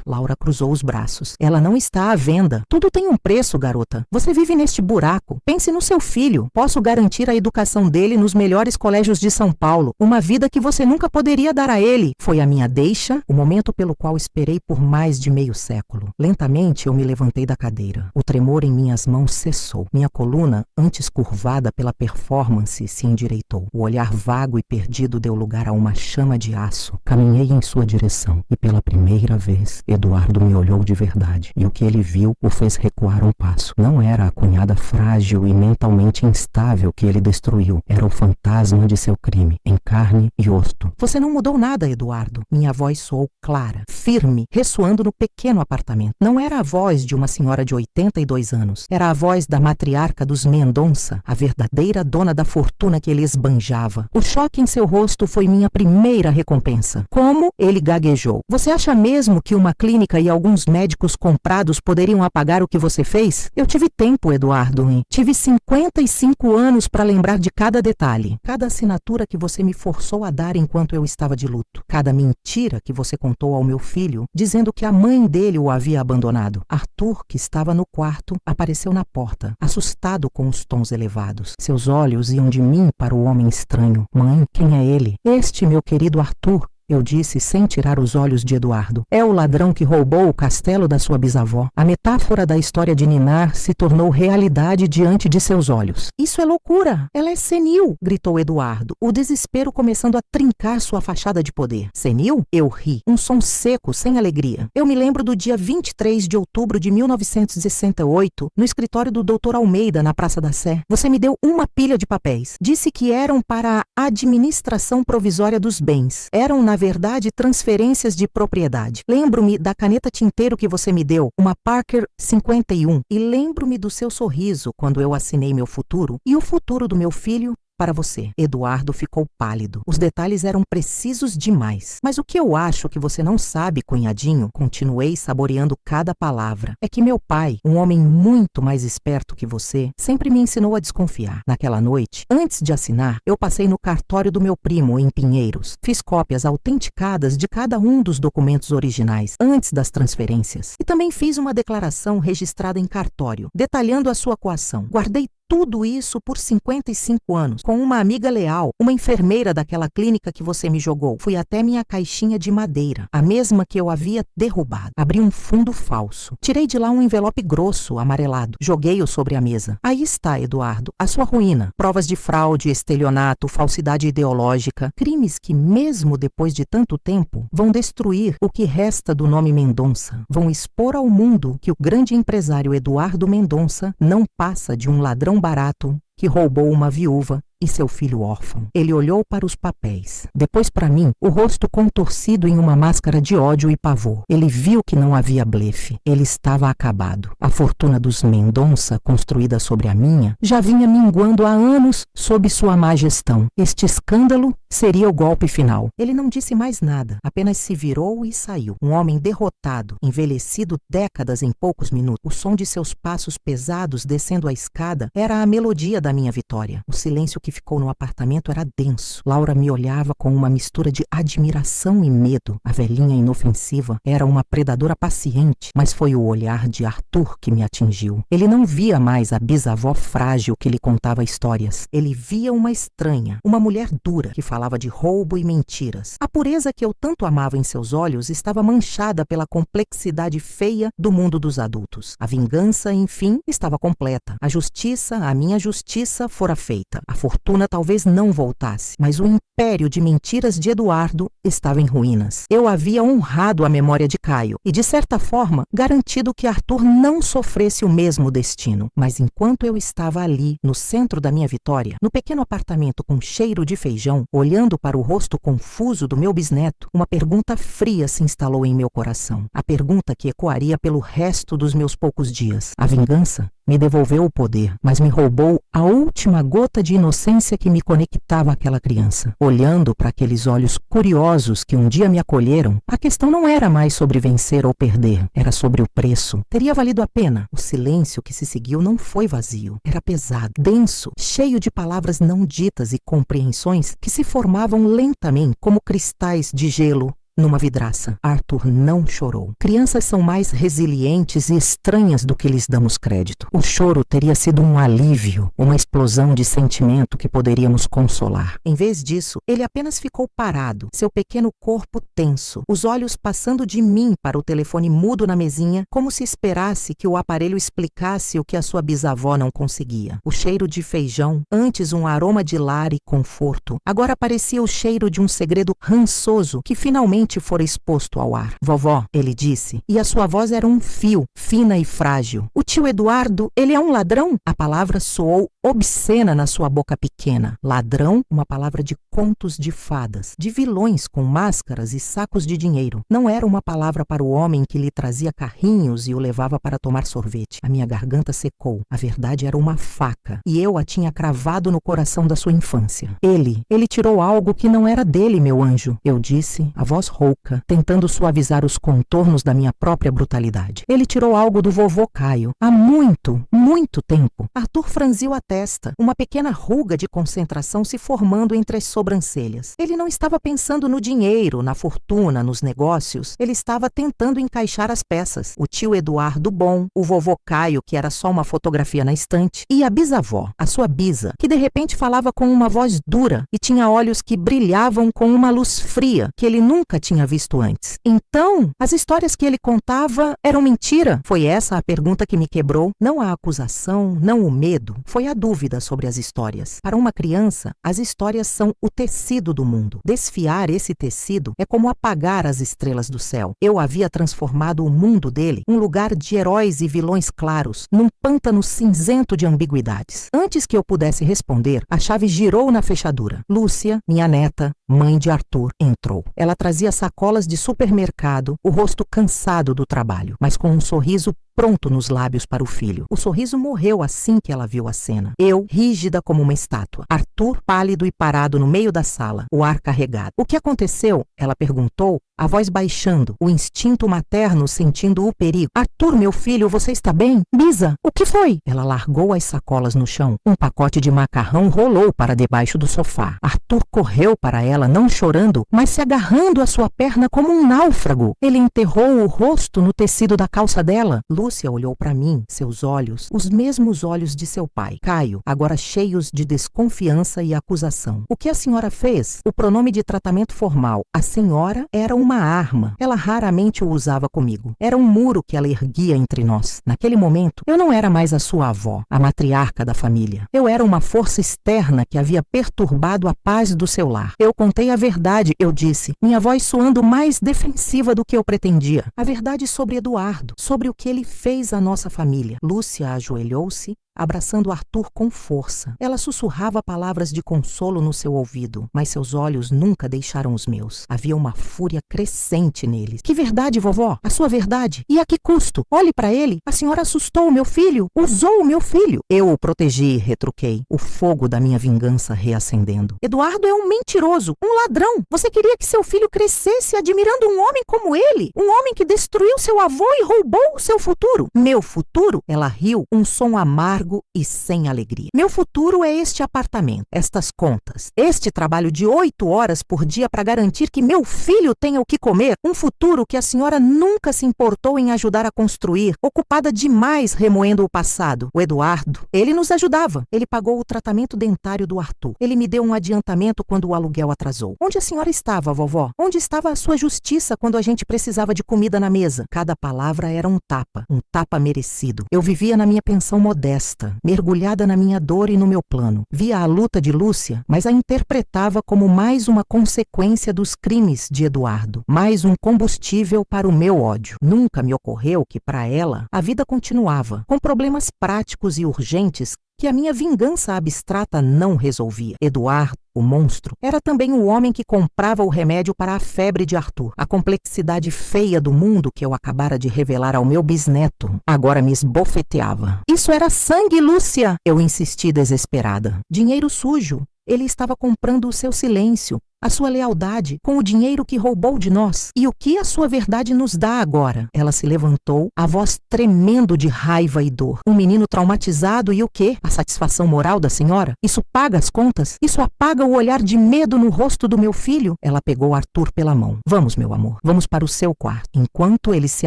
Laura cruzou os braços. Ela não está à venda. Tudo tem um preço, garota. Você vive neste buraco. Pense no seu filho. Posso garantir a educação dele nos melhores colégios de São Paulo. Uma vida que você nunca poderia dar a ele. Foi a minha deixa, o momento pelo qual esperei por mais de meio século. Lentamente eu me levantei da cadeira. O tremor em minhas mãos cessou. Minha coluna, antes curvada pela performance, se endireitou. O olhar vago e perdido deu lugar a uma chama de aço. Caminhei em sua direção e pela primeira vez Eduardo me olhou de verdade, e o que ele viu o fez recuar um passo. Não era a cunhada frágil e mentalmente instável que ele destruiu, era o fantasma de seu crime, em carne e osso. Você não mudou nada, Eduardo. Minha voz soou clara, firme, ressoando no pequeno apartamento. Não era a voz de uma senhora de 82 anos. Era a voz da matriarca dos Mendonça, a verdadeira dona da fortuna que ele esbanjava. O choque em seu rosto foi minha primeira recompensa. Como? Ele gaguejou. Você acha mesmo que uma clínica e alguns médicos comprados poderiam apagar o que você fez? Eu tive tempo, Eduardo. Tive 55 anos para lembrar de cada detalhe. Cada assinatura que você me forçou a dar enquanto eu estava de luto. Cada mentira que você contou ao meu filho, dizendo que a mãe dele o havia abandonado. Arthur, que estava no quarto, apareceu na porta, assustado com os tons elevados. Seus olhos iam de mim para o homem estranho. Mãe, quem é ele? Este meu querido Arthur. Eu disse sem tirar os olhos de Eduardo. É o ladrão que roubou o castelo da sua bisavó. A metáfora da história de Ninar se tornou realidade diante de seus olhos. Isso é loucura! Ela é senil! Gritou Eduardo, o desespero começando a trincar sua fachada de poder. Senil? Eu ri. Um som seco, sem alegria. Eu me lembro do dia 23 de outubro de 1968, no escritório do Dr. Almeida, na Praça da Sé. Você me deu uma pilha de papéis. Disse que eram para a administração provisória dos bens. Eram, na verdade, transferências de propriedade. Lembro-me da caneta tinteiro que você me deu, uma Parker 51, e lembro-me do seu sorriso quando eu assinei meu futuro e o futuro do meu filho para você. Eduardo ficou pálido. Os detalhes eram precisos demais. Mas o que eu acho que você não sabe, cunhadinho, continuei saboreando cada palavra, é que meu pai, um homem muito mais esperto que você, sempre me ensinou a desconfiar. Naquela noite, antes de assinar, eu passei no cartório do meu primo, em Pinheiros. Fiz cópias autenticadas de cada um dos documentos originais, antes das transferências. E também fiz uma declaração registrada em cartório, detalhando a sua coação. Guardei tudo isso por 55 anos, com uma amiga leal, uma enfermeira daquela clínica que você me jogou. Fui até minha caixinha de madeira, a mesma que eu havia derrubado. Abri um fundo falso. Tirei de lá um envelope grosso, amarelado. Joguei-o sobre a mesa. Aí está, Eduardo, a sua ruína. Provas de fraude, estelionato, falsidade ideológica. Crimes que, mesmo depois de tanto tempo, vão destruir o que resta do nome Mendonça. Vão expor ao mundo que o grande empresário Eduardo Mendonça não passa de um ladrão barato que roubou uma viúva e seu filho órfão. Ele olhou para os papéis, depois para mim, o rosto contorcido em uma máscara de ódio e pavor. Ele viu que não havia blefe. Ele estava acabado. A fortuna dos Mendonça, construída sobre a minha, já vinha minguando há anos sob sua má gestão. Este escândalo seria o golpe final. Ele não disse mais nada, apenas se virou e saiu. Um homem derrotado, envelhecido décadas em poucos minutos. O som de seus passos pesados descendo a escada era a melodia da minha vitória. O silêncio que ficou no apartamento era denso. Laura me olhava com uma mistura de admiração e medo. A velhinha inofensiva era uma predadora paciente, mas foi o olhar de Arthur que me atingiu. Ele não via mais a bisavó frágil que lhe contava histórias. Ele via uma estranha, uma mulher dura, que falava de roubo e mentiras. A pureza que eu tanto amava em seus olhos estava manchada pela complexidade feia do mundo dos adultos. A vingança, enfim, estava completa. A justiça, a minha justiça, fora feita. A fortuna talvez não voltasse, mas o império de mentiras de Eduardo estava em ruínas. Eu havia honrado a memória de Caio e, de certa forma, garantido que Arthur não sofresse o mesmo destino. Mas enquanto eu estava ali, no centro da minha vitória, no pequeno apartamento com cheiro de feijão, olhando para o rosto confuso do meu bisneto, uma pergunta fria se instalou em meu coração. A pergunta que ecoaria pelo resto dos meus poucos dias. A vingança me devolveu o poder, mas me roubou a última gota de inocência que me conectava àquela criança. Olhando para aqueles olhos curiosos que um dia me acolheram, a questão não era mais sobre vencer ou perder, era sobre o preço. Teria valido a pena. O silêncio que se seguiu não foi vazio, era pesado, denso, cheio de palavras não ditas e compreensões que se formavam lentamente como cristais de gelo numa vidraça. Arthur não chorou. Crianças são mais resilientes e estranhas do que lhes damos crédito. O choro teria sido um alívio, uma explosão de sentimento que poderíamos consolar. Em vez disso, ele apenas ficou parado, seu pequeno corpo tenso, os olhos passando de mim para o telefone mudo na mesinha, como se esperasse que o aparelho explicasse o que a sua bisavó não conseguia. O cheiro de feijão, antes um aroma de lar e conforto, agora parecia o cheiro de um segredo rançoso que finalmente fora exposto ao ar. Vovó, ele disse, e a sua voz era um fio, fina e frágil. O tio Eduardo, ele é um ladrão? A palavra soou obscena na sua boca pequena. Ladrão, uma palavra de contos de fadas, de vilões com máscaras e sacos de dinheiro. Não era uma palavra para o homem que lhe trazia carrinhos e o levava para tomar sorvete. A minha garganta secou. A verdade era uma faca, e eu a tinha cravado no coração da sua infância. Ele tirou algo que não era dele, meu anjo, eu disse, a voz rouca, tentando suavizar os contornos da minha própria brutalidade. Ele tirou algo do vovô Caio. Há muito, muito tempo. Arthur franziu a testa, uma pequena ruga de concentração se formando entre as sobrancelhas. Ele não estava pensando no dinheiro, na fortuna, nos negócios. Ele estava tentando encaixar as peças. O tio Eduardo bom, o vovô Caio, que era só uma fotografia na estante, e a bisavó, a sua bisa, que de repente falava com uma voz dura e tinha olhos que brilhavam com uma luz fria que ele nunca tinha visto antes. Então, as histórias que ele contava eram mentira? Foi essa a pergunta que me quebrou. Não a acusação, não o medo, foi a dúvida sobre as histórias. Para uma criança, as histórias são o tecido do mundo. Desfiar esse tecido é como apagar as estrelas do céu. Eu havia transformado o mundo dele, um lugar de heróis e vilões claros, num pântano cinzento de ambiguidades. Antes que eu pudesse responder, a chave girou na fechadura. Lúcia, minha neta, mãe de Arthur, entrou. Ela trazia sacolas de supermercado, o rosto cansado do trabalho, mas com um sorriso pronto nos lábios para o filho. O sorriso morreu assim que ela viu a cena. Eu, rígida como uma estátua. Arthur, pálido e parado no meio da sala, o ar carregado. O que aconteceu? Ela perguntou, a voz baixando, o instinto materno sentindo o perigo. Arthur, meu filho, você está bem? Bisa, o que foi? Ela largou as sacolas no chão. Um pacote de macarrão rolou para debaixo do sofá. Arthur correu para ela, não chorando, mas se agarrando à sua perna como um náufrago. Ele enterrou o rosto no tecido da calça dela. Lúcia olhou para mim, seus olhos, os mesmos olhos de seu pai, Caio, agora cheios de desconfiança e acusação. O que a senhora fez? O pronome de tratamento formal, a senhora, era uma arma. Ela raramente o usava comigo. Era um muro que ela erguia entre nós. Naquele momento, eu não era mais a sua avó, a matriarca da família. Eu era uma força externa que havia perturbado a paz do seu lar. Eu contei a verdade, eu disse, minha voz soando mais defensiva do que eu pretendia. A verdade sobre Eduardo, sobre o que ele fez à nossa família. Lúcia ajoelhou-se, abraçando Arthur com força. Ela sussurrava palavras de consolo no seu ouvido, mas seus olhos nunca deixaram os meus. Havia uma fúria crescente neles. Que verdade, vovó? A sua verdade? E a que custo? Olhe para ele. A senhora assustou o meu filho. Usou o meu filho. Eu o protegi, retruquei, o fogo da minha vingança reacendendo. Eduardo é um mentiroso, um ladrão. Você queria que seu filho crescesse admirando um homem como ele? Um homem que destruiu seu avô e roubou o seu futuro. Meu futuro? Ela riu, um som amargo e sem alegria. Meu futuro é este apartamento, estas contas, este trabalho de 8 horas por dia para garantir que meu filho tenha o que comer, um futuro que a senhora nunca se importou em ajudar a construir, ocupada demais remoendo o passado. O Eduardo, ele nos ajudava. Ele pagou o tratamento dentário do Arthur. Ele me deu um adiantamento quando o aluguel atrasou. Onde a senhora estava, vovó? Onde estava a sua justiça quando a gente precisava de comida na mesa? Cada palavra era um tapa merecido. Eu vivia na minha pensão modesta, mergulhada na minha dor e no meu plano. Via a luta de Lúcia, mas a interpretava como mais uma consequência dos crimes de Eduardo, mais um combustível para o meu ódio. Nunca me ocorreu que, para ela, a vida continuava, com problemas práticos e urgentes que a minha vingança abstrata não resolvia. Eduardo, o monstro, era também o homem que comprava o remédio para a febre de Arthur. A complexidade feia do mundo que eu acabara de revelar ao meu bisneto agora me esbofeteava. Isso era sangue, Lúcia! Eu insisti desesperada. Dinheiro sujo. Ele estava comprando o seu silêncio, a sua lealdade, com o dinheiro que roubou de nós. E o que a sua verdade nos dá agora? Ela se levantou, a voz tremendo de raiva e dor. Um menino traumatizado e o quê? A satisfação moral da senhora? Isso paga as contas? Isso apaga o olhar de medo no rosto do meu filho? Ela pegou Arthur pela mão. Vamos, meu amor, vamos para o seu quarto. Enquanto eles se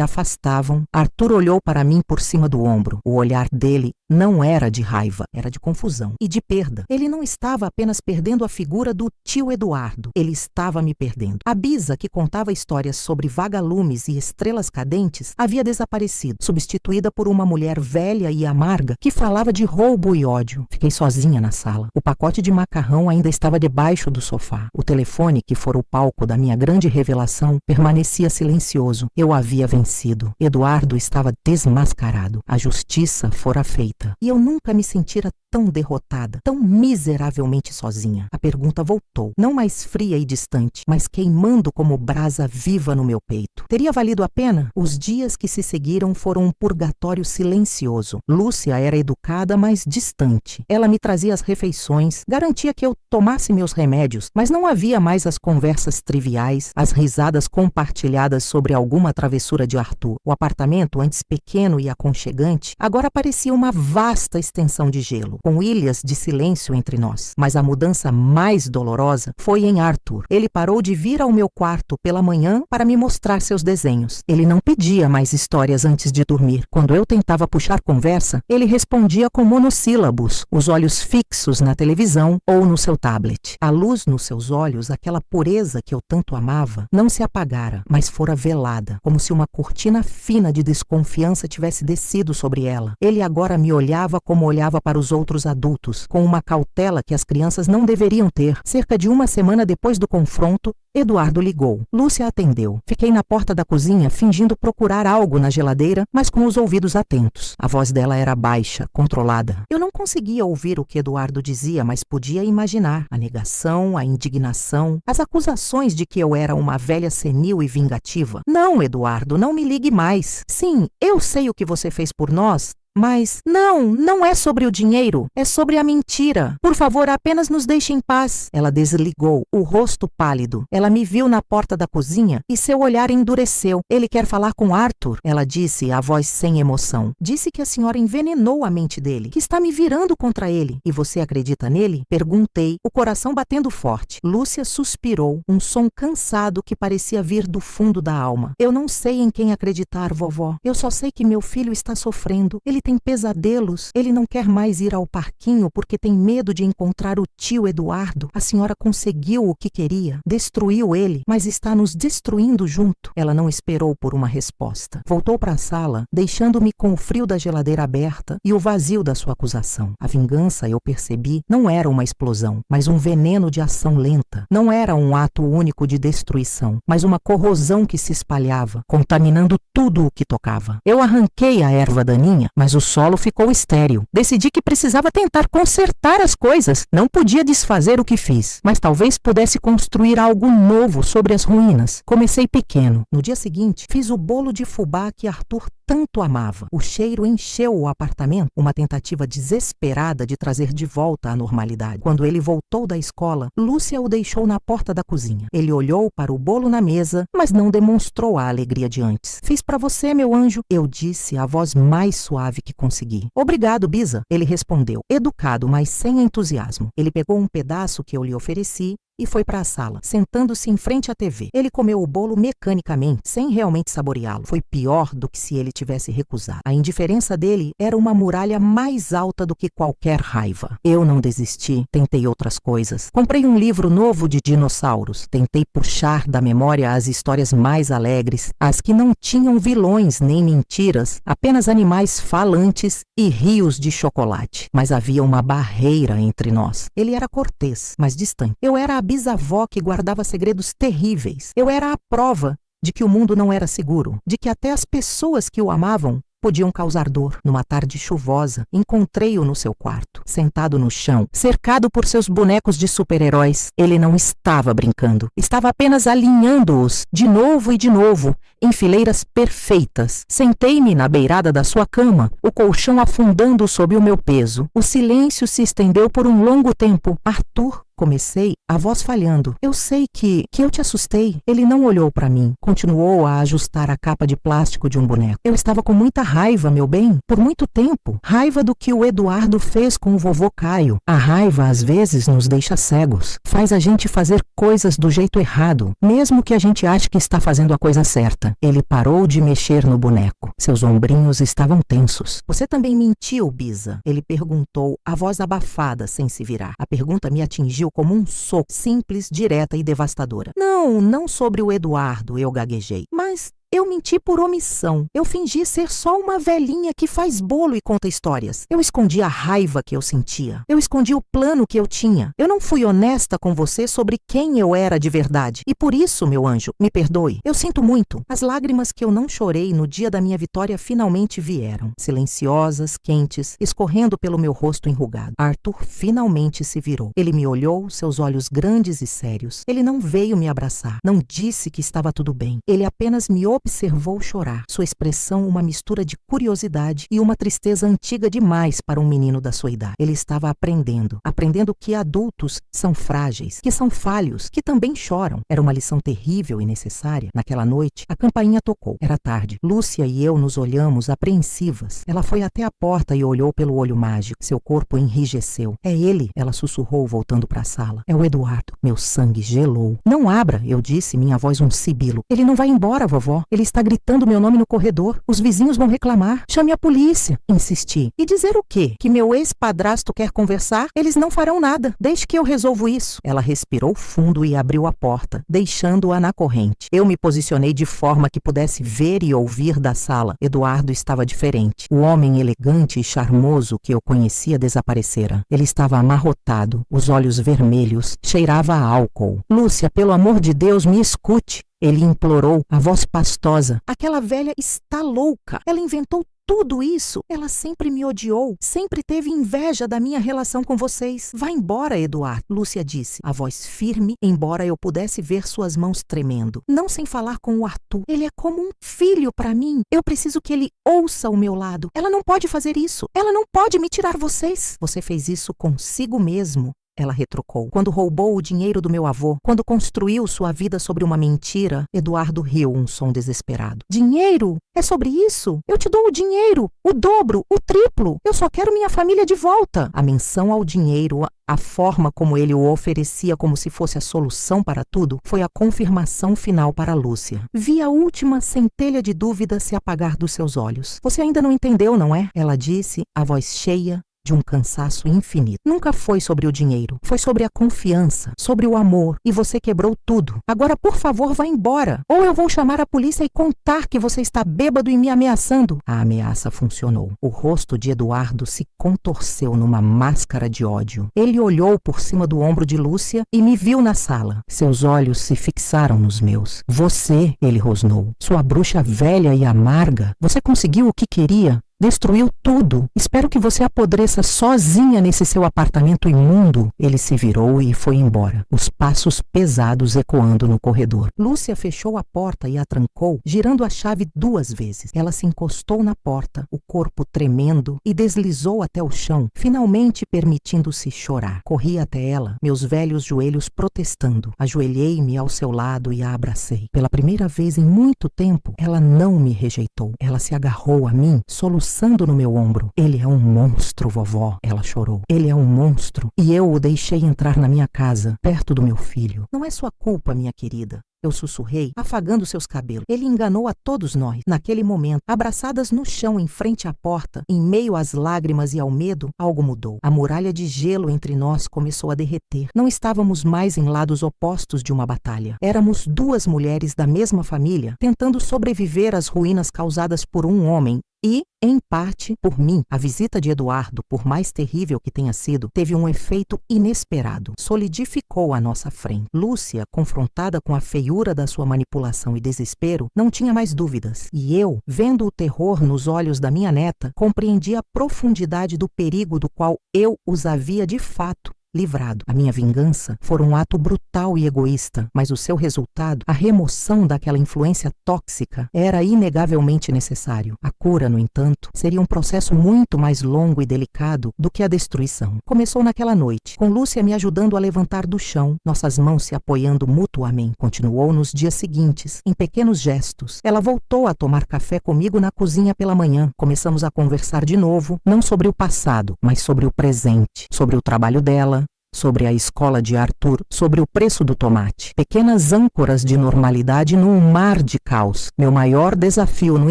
afastavam, Arthur olhou para mim por cima do ombro. O olhar dele não era de raiva, era de confusão e de perda. Ele não estava apenas perdendo a figura do tio Eduardo. Ele estava me perdendo. A Bisa, que contava histórias sobre vagalumes e estrelas cadentes, havia desaparecido, substituída por uma mulher velha e amarga que falava de roubo e ódio. Fiquei sozinha na sala. O pacote de macarrão ainda estava debaixo do sofá. O telefone, que fora o palco da minha grande revelação, permanecia silencioso. Eu havia vencido. Eduardo estava desmascarado. A justiça fora feita. E eu nunca me sentira tão derrotada, tão miseravelmente sozinha. A pergunta voltou, não mais fria e distante, mas queimando como brasa viva no meu peito. Teria valido a pena? Os dias que se seguiram foram um purgatório silencioso. Lúcia era educada, mas distante. Ela me trazia as refeições, garantia que eu tomasse meus remédios, mas não havia mais as conversas triviais, as risadas compartilhadas sobre alguma travessura de Arthur. O apartamento, antes pequeno e aconchegante, agora parecia uma vasta extensão de gelo, com ilhas de silêncio entre nós. Mas a mudança mais dolorosa foi em Arthur. Ele parou de vir ao meu quarto pela manhã para me mostrar seus desenhos. Ele não pedia mais histórias antes de dormir. Quando eu tentava puxar conversa, ele respondia com monossílabos, os olhos fixos na televisão ou no seu tablet. A luz nos seus olhos, aquela pureza que eu tanto amava, não se apagara, mas fora velada, como se uma cortina fina de desconfiança tivesse descido sobre ela. Ele agora me olhava como olhava para os outros adultos, com uma cautela que as crianças não deveriam ter. Cerca de uma semana depois do confronto, Eduardo ligou. Lúcia atendeu. Fiquei na porta da cozinha, fingindo procurar algo na geladeira, mas com os ouvidos atentos. A voz dela era baixa, controlada. Eu não conseguia ouvir o que Eduardo dizia, mas podia imaginar a negação, a indignação, as acusações de que eu era uma velha senil e vingativa. Não, Eduardo, não me ligue mais. Sim, eu sei o que você fez por nós, mas não é sobre o dinheiro, é sobre a mentira. Por favor, apenas nos deixe em paz. Ela desligou, o rosto pálido. Ela me viu na porta da cozinha e seu olhar endureceu. Ele quer falar com Arthur, ela disse, a voz sem emoção. Disse que a senhora envenenou a mente dele, que está me virando contra ele. E você acredita nele? Perguntei, o coração batendo forte. Lúcia suspirou, um som cansado que parecia vir do fundo da alma. Eu não sei em quem acreditar, vovó. Eu só sei que meu filho está sofrendo. Ele tem pesadelos. Ele não quer mais ir ao parquinho porque tem medo de encontrar o tio Eduardo. A senhora conseguiu o que queria, destruiu ele, mas está nos destruindo junto. Ela não esperou por uma resposta. Voltou para a sala, deixando-me com o frio da geladeira aberta e o vazio da sua acusação. A vingança, eu percebi, não era uma explosão, mas um veneno de ação lenta. Não era um ato único de destruição, mas uma corrosão que se espalhava, contaminando tudo o que tocava. Eu arranquei a erva daninha, mas o solo ficou estéril. Decidi que precisava tentar consertar as coisas. Não podia desfazer o que fiz, mas talvez pudesse construir algo novo sobre as ruínas. Comecei pequeno. No dia seguinte, fiz o bolo de fubá que Arthur tanto amava. O cheiro encheu o apartamento, uma tentativa desesperada de trazer de volta a normalidade. Quando ele voltou da escola, Lúcia o deixou na porta da cozinha. Ele olhou para o bolo na mesa, mas não demonstrou a alegria de antes. Fiz para você, meu anjo, eu disse, a voz mais suave que consegui. Obrigado, Bisa, ele respondeu, educado, mas sem entusiasmo. Ele pegou um pedaço que eu lhe ofereci e foi para a sala, sentando-se em frente à TV. Ele comeu o bolo mecanicamente, sem realmente saboreá-lo. Foi pior do que se ele tivesse recusado. A indiferença dele era uma muralha mais alta do que qualquer raiva. Eu não desisti, tentei outras coisas. Comprei um livro novo de dinossauros. Tentei puxar da memória as histórias mais alegres, as que não tinham vilões nem mentiras, apenas animais falantes e rios de chocolate. Mas havia uma barreira entre nós. Ele era cortês, mas distante. Eu era a bisavó que guardava segredos terríveis. Eu era a prova de que o mundo não era seguro, de que até as pessoas que o amavam podiam causar dor. Numa tarde chuvosa, encontrei-o no seu quarto, sentado no chão, cercado por seus bonecos de super-heróis. Ele não estava brincando, estava apenas alinhando-os, de novo e de novo, em fileiras perfeitas. Sentei-me na beirada da sua cama, o colchão afundando sob o meu peso. O silêncio se estendeu por um longo tempo. Arthur, comecei, a voz falhando. Eu sei que eu te assustei. Ele não olhou para mim. Continuou a ajustar a capa de plástico de um boneco. Eu estava com muita raiva, meu bem, por muito tempo. Raiva do que o Eduardo fez com o vovô Caio. A raiva, às vezes, nos deixa cegos. Faz a gente fazer coisas do jeito errado, mesmo que a gente ache que está fazendo a coisa certa. Ele parou de mexer no boneco. Seus ombrinhos estavam tensos. Você também mentiu, Bisa? Ele perguntou, a voz abafada, sem se virar. A pergunta me atingiu como um soco, simples, direta e devastadora. Não sobre o Eduardo, eu gaguejei. Mas eu menti por omissão. Eu fingi ser só uma velhinha que faz bolo e conta histórias. Eu escondi a raiva que eu sentia. Eu escondi o plano que eu tinha. Eu não fui honesta com você sobre quem eu era de verdade. E por isso, meu anjo, me perdoe. Eu sinto muito. As lágrimas que eu não chorei no dia da minha vitória finalmente vieram. Silenciosas, quentes, escorrendo pelo meu rosto enrugado. Arthur finalmente se virou. Ele me olhou, seus olhos grandes e sérios. Ele não veio me abraçar. Não disse que estava tudo bem. Ele apenas me observou chorar, sua expressão uma mistura de curiosidade e uma tristeza antiga demais para um menino da sua idade. Ele estava aprendendo que adultos são frágeis, que são falhos, que também choram. Era uma lição terrível e necessária. Naquela noite, a campainha tocou. Era tarde. Lúcia e eu nos olhamos apreensivas. Ela foi até a porta e olhou pelo olho mágico. Seu corpo enrijeceu. É ele, ela sussurrou voltando para a sala. É o Eduardo. Meu sangue gelou. Não abra, eu disse, minha voz um sibilo. Ele não vai embora, vovó. Ele está gritando meu nome no corredor. Os vizinhos vão reclamar. Chame a polícia. Insisti. E dizer o quê? Que meu ex-padrasto quer conversar? Eles não farão nada. Deixe que eu resolvo isso. Ela respirou fundo e abriu a porta, deixando-a na corrente. Eu me posicionei de forma que pudesse ver e ouvir da sala. Eduardo estava diferente. O homem elegante e charmoso que eu conhecia desaparecera. Ele estava amarrotado, os olhos vermelhos, cheirava a álcool. Lúcia, pelo amor de Deus, me escute. Ele implorou, a voz pastosa. Aquela velha está louca. Ela inventou tudo isso. Ela sempre me odiou. Sempre teve inveja da minha relação com vocês. Vá embora, Eduardo, Lúcia disse, a voz firme, embora eu pudesse ver suas mãos tremendo. Não sem falar com o Arthur. Ele é como um filho para mim. Eu preciso que ele ouça o meu lado. Ela não pode fazer isso. Ela não pode me tirar vocês. Você fez isso consigo mesmo. Ela retrucou. Quando roubou o dinheiro do meu avô, quando construiu sua vida sobre uma mentira, Eduardo riu um som desesperado. Dinheiro? É sobre isso? Eu te dou o dinheiro, o dobro, o triplo. Eu só quero minha família de volta. A menção ao dinheiro, a forma como ele o oferecia como se fosse a solução para tudo, foi a confirmação final para Lúcia. Vi a última centelha de dúvida se apagar dos seus olhos. Você ainda não entendeu, não é? Ela disse, a voz cheia de um cansaço infinito. Nunca foi sobre o dinheiro. Foi sobre a confiança, sobre o amor. E você quebrou tudo. Agora, por favor, vá embora. Ou eu vou chamar a polícia e contar que você está bêbado e me ameaçando. A ameaça funcionou. O rosto de Eduardo se contorceu numa máscara de ódio. Ele olhou por cima do ombro de Lúcia e me viu na sala. Seus olhos se fixaram nos meus. Você, ele rosnou. Sua bruxa velha e amarga. Você conseguiu o que queria? Destruiu tudo. Espero que você apodreça sozinha nesse seu apartamento imundo. Ele se virou e foi embora, os passos pesados ecoando no corredor. Lúcia fechou a porta e a trancou, girando a chave 2 vezes. Ela se encostou na porta, o corpo tremendo, e deslizou até o chão, finalmente permitindo-se chorar. Corri até ela, meus velhos joelhos protestando. Ajoelhei-me ao seu lado e a abracei. Pela primeira vez em muito tempo, ela não me rejeitou. Ela se agarrou a mim, soluçando no meu ombro. Ele é um monstro, vovó, ela chorou. Ele é um monstro e eu o deixei entrar na minha casa, perto do meu filho. Não é sua culpa, minha querida. Eu sussurrei, afagando seus cabelos. Ele enganou a todos nós. Naquele momento, abraçadas no chão em frente à porta, em meio às lágrimas e ao medo, algo mudou. A muralha de gelo entre nós começou a derreter. Não estávamos mais em lados opostos de uma batalha. Éramos 2 mulheres da mesma família, tentando sobreviver às ruínas causadas por um homem E, em parte, por mim, a visita de Eduardo, por mais terrível que tenha sido, teve um efeito inesperado. Solidificou à nossa frente. Lúcia, confrontada com a feiura da sua manipulação e desespero, não tinha mais dúvidas. E eu, vendo o terror nos olhos da minha neta, compreendi a profundidade do perigo do qual eu os havia de fato livrado. A minha vingança foi um ato brutal e egoísta, mas o seu resultado, a remoção daquela influência tóxica, era inegavelmente necessário. A cura, no entanto, seria um processo muito mais longo e delicado do que a destruição. Começou naquela noite, com Lúcia me ajudando a levantar do chão, nossas mãos se apoiando mutuamente. Continuou nos dias seguintes, em pequenos gestos. Ela voltou a tomar café comigo na cozinha pela manhã. Começamos a conversar de novo, não sobre o passado, mas sobre o presente, sobre o trabalho dela, sobre a escola de Arthur, sobre o preço do tomate. Pequenas âncoras de normalidade num mar de caos. Meu maior desafio, no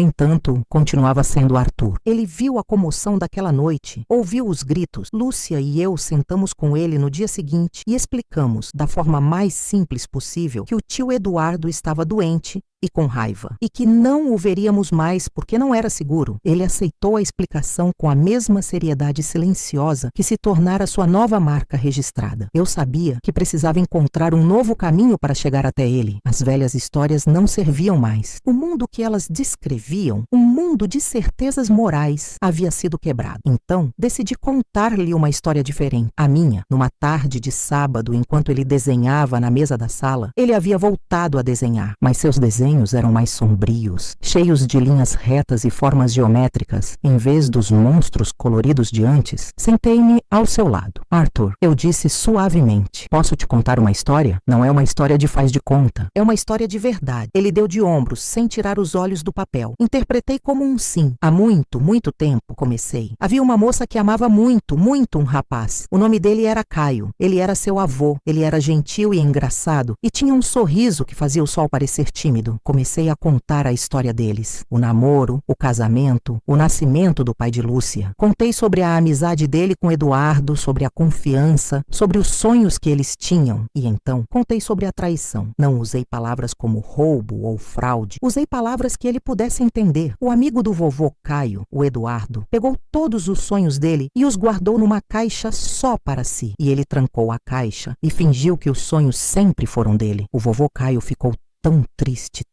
entanto, continuava sendo Arthur. Ele viu a comoção daquela noite, ouviu os gritos. Lúcia e eu sentamos com ele no dia seguinte e explicamos, da forma mais simples possível, que o tio Eduardo estava doente e com raiva, e que não o veríamos mais porque não era seguro. Ele aceitou a explicação com a mesma seriedade silenciosa que se tornara sua nova marca registrada. Eu sabia que precisava encontrar um novo caminho para chegar até ele. As velhas histórias não serviam mais. O mundo que elas descreviam, um mundo de certezas morais, havia sido quebrado. Então, decidi contar-lhe uma história diferente. A minha, numa tarde de sábado, enquanto ele desenhava na mesa da sala, ele havia voltado a desenhar, mas seus desenhos eram mais sombrios, cheios de linhas retas e formas geométricas, em vez dos monstros coloridos de antes. Sentei-me ao seu lado. Arthur, eu disse suavemente, posso te contar uma história? Não é uma história de faz de conta. É uma história de verdade. Ele deu de ombros, sem tirar os olhos do papel. Interpretei como um sim. Há muito, muito tempo, comecei. Havia uma moça que amava muito, muito um rapaz. O nome dele era Caio. Ele era seu avô. Ele era gentil e engraçado e tinha um sorriso que fazia o sol parecer tímido. Comecei a contar a história deles, o namoro, o casamento, o nascimento do pai de Lúcia. Contei sobre a amizade dele com Eduardo, sobre a confiança, sobre os sonhos que eles tinham. E então, contei sobre a traição. Não usei palavras como roubo ou fraude. Usei palavras que ele pudesse entender. O amigo do vovô Caio, o Eduardo, pegou todos os sonhos dele e os guardou numa caixa só para si. E ele trancou a caixa e fingiu que os sonhos sempre foram dele. O vovô Caio ficou tão triste,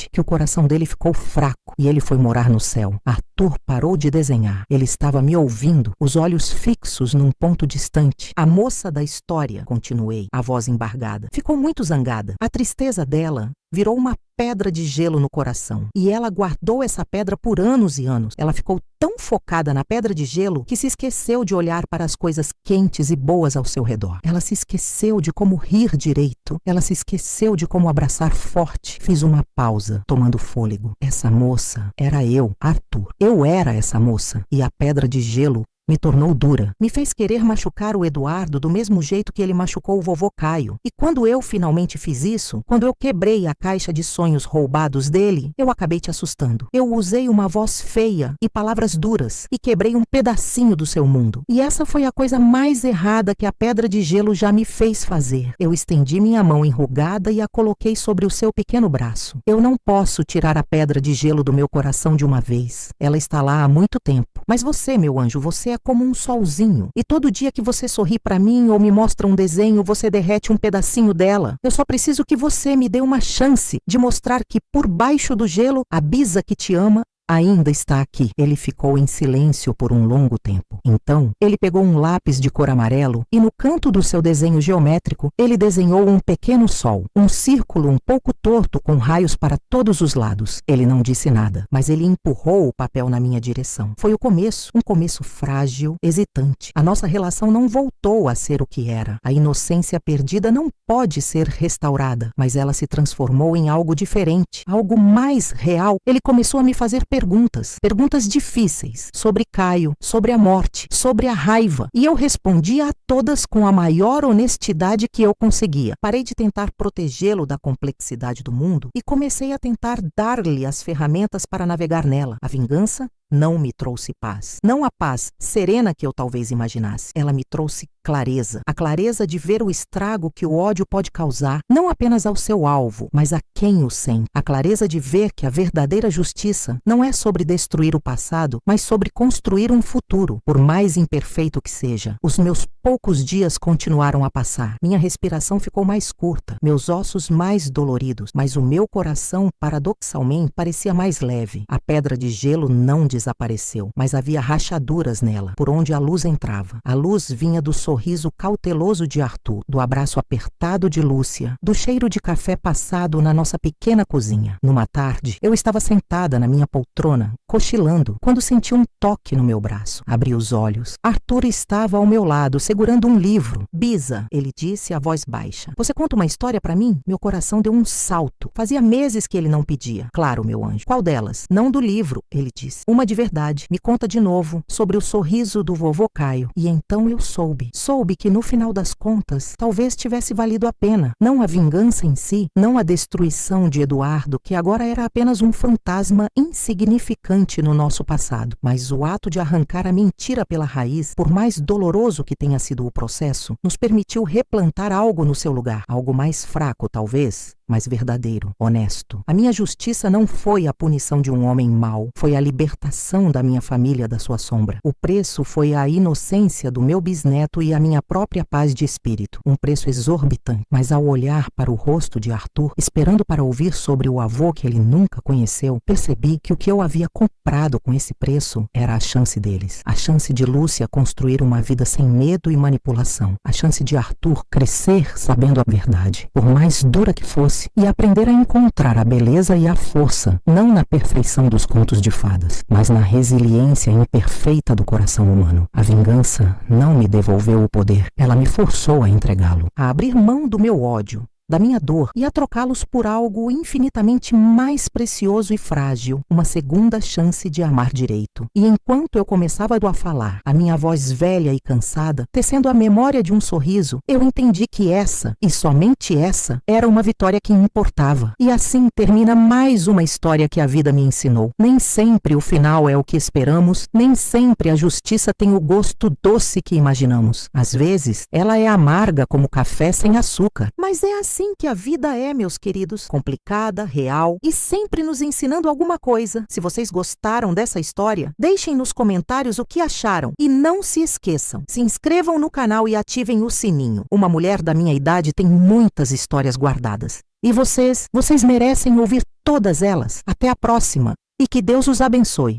que o coração dele ficou fraco e ele foi morar no céu. Arthur parou de desenhar. Ele estava me ouvindo, os olhos fixos num ponto distante. A moça da história, continuei, a voz embargada, ficou muito zangada. A tristeza dela virou uma pedra de gelo no coração. E ela guardou essa pedra por anos e anos. Ela ficou tão focada na pedra de gelo que se esqueceu de olhar para as coisas quentes e boas ao seu redor. Ela se esqueceu de como rir direito. Ela se esqueceu de como abraçar forte. Fiz uma pausa, tomando fôlego. Essa moça era eu, Arthur. Eu era essa moça. E a pedra de gelo me tornou dura. Me fez querer machucar o Eduardo do mesmo jeito que ele machucou o vovô Caio. E quando eu finalmente fiz isso, quando eu quebrei a caixa de sonhos roubados dele, eu acabei te assustando. Eu usei uma voz feia e palavras duras e quebrei um pedacinho do seu mundo. E essa foi a coisa mais errada que a pedra de gelo já me fez fazer. Eu estendi minha mão enrugada e a coloquei sobre o seu pequeno braço. Eu não posso tirar a pedra de gelo do meu coração de uma vez. Ela está lá há muito tempo. Mas você, meu anjo, você é como um solzinho. E todo dia que você sorri para mim ou me mostra um desenho, você derrete um pedacinho dela. Eu só preciso que você me dê uma chance de mostrar que por baixo do gelo, a Bisa que te ama ainda está aqui. Ele ficou em silêncio por um longo tempo. Então, ele pegou um lápis de cor amarelo e no canto do seu desenho geométrico, ele desenhou um pequeno sol, um círculo um pouco torto com raios para todos os lados. Ele não disse nada, mas ele empurrou o papel na minha direção. Foi o começo, um começo frágil, hesitante. A nossa relação não voltou a ser o que era. A inocência perdida não pode ser restaurada, mas ela se transformou em algo diferente, algo mais real. Ele começou a me fazer perguntas difíceis, sobre Caio, sobre a morte, sobre a raiva, e eu respondia a todas com a maior honestidade que eu conseguia. Parei de tentar protegê-lo da complexidade do mundo e comecei a tentar dar-lhe as ferramentas para navegar nela. A vingança não me trouxe paz. Não a paz serena que eu talvez imaginasse. Ela me trouxe clareza. A clareza de ver o estrago que o ódio pode causar, não apenas ao seu alvo, mas a quem o sente. A clareza de ver que a verdadeira justiça não é sobre destruir o passado, mas sobre construir um futuro, por mais imperfeito que seja. Os meus poucos dias continuaram a passar. Minha respiração ficou mais curta, meus ossos mais doloridos, mas o meu coração, paradoxalmente, parecia mais leve. A pedra de gelo não desapareceu, mas havia rachaduras nela, por onde a luz entrava. A luz vinha do sorriso cauteloso de Arthur, do abraço apertado de Lúcia, do cheiro de café passado na nossa pequena cozinha. Numa tarde, eu estava sentada na minha poltrona, cochilando, quando senti um toque no meu braço. Abri os olhos. Arthur estava ao meu lado, segurando um livro. Bisa, ele disse a voz baixa. Você conta uma história para mim? Meu coração deu um salto. Fazia meses que ele não pedia. Claro, meu anjo. Qual delas? Não do livro, ele disse. Uma de verdade. Me conta de novo sobre o sorriso do vovô Caio. E então eu soube. Soube que no final das contas, talvez tivesse valido a pena. Não a vingança em si, não a destruição de Eduardo, que agora era apenas um fantasma insignificante no nosso passado, mas o ato de arrancar a mentira pela raiz, por mais doloroso que tenha sido o processo, nos permitiu replantar algo no seu lugar, algo mais fraco talvez, mas verdadeiro, honesto. A minha justiça não foi a punição de um homem mau, foi a libertação da minha família da sua sombra. O preço foi a inocência do meu bisneto e a minha própria paz de espírito. Um preço exorbitante, mas ao olhar para o rosto de Arthur, esperando para ouvir sobre o avô que ele nunca conheceu, percebi que o que eu havia comprado com esse preço era a chance deles. A chance de Lúcia construir uma vida sem medo e manipulação. A chance de Arthur crescer sabendo a verdade, por mais dura que fosse, e aprender a encontrar a beleza e a força, não na perfeição dos contos de fadas, mas na resiliência imperfeita do coração humano. A vingança não me devolveu o poder, ela me forçou a entregá-lo, a abrir mão do meu ódio, da minha dor, e a trocá-los por algo infinitamente mais precioso e frágil, uma segunda chance de amar direito. E enquanto eu começava a falar, a minha voz velha e cansada, tecendo a memória de um sorriso, eu entendi que essa, e somente essa, era uma vitória que importava. E assim termina mais uma história que a vida me ensinou. Nem sempre o final é o que esperamos, nem sempre a justiça tem o gosto doce que imaginamos. Às vezes, ela é amarga como café sem açúcar, mas é assim que a vida é, meus queridos, complicada, real e sempre nos ensinando alguma coisa. Se vocês gostaram dessa história, deixem nos comentários o que acharam e não se esqueçam, se inscrevam no canal e ativem o sininho. Uma mulher da minha idade tem muitas histórias guardadas. E vocês merecem ouvir todas elas. Até a próxima e que Deus os abençoe.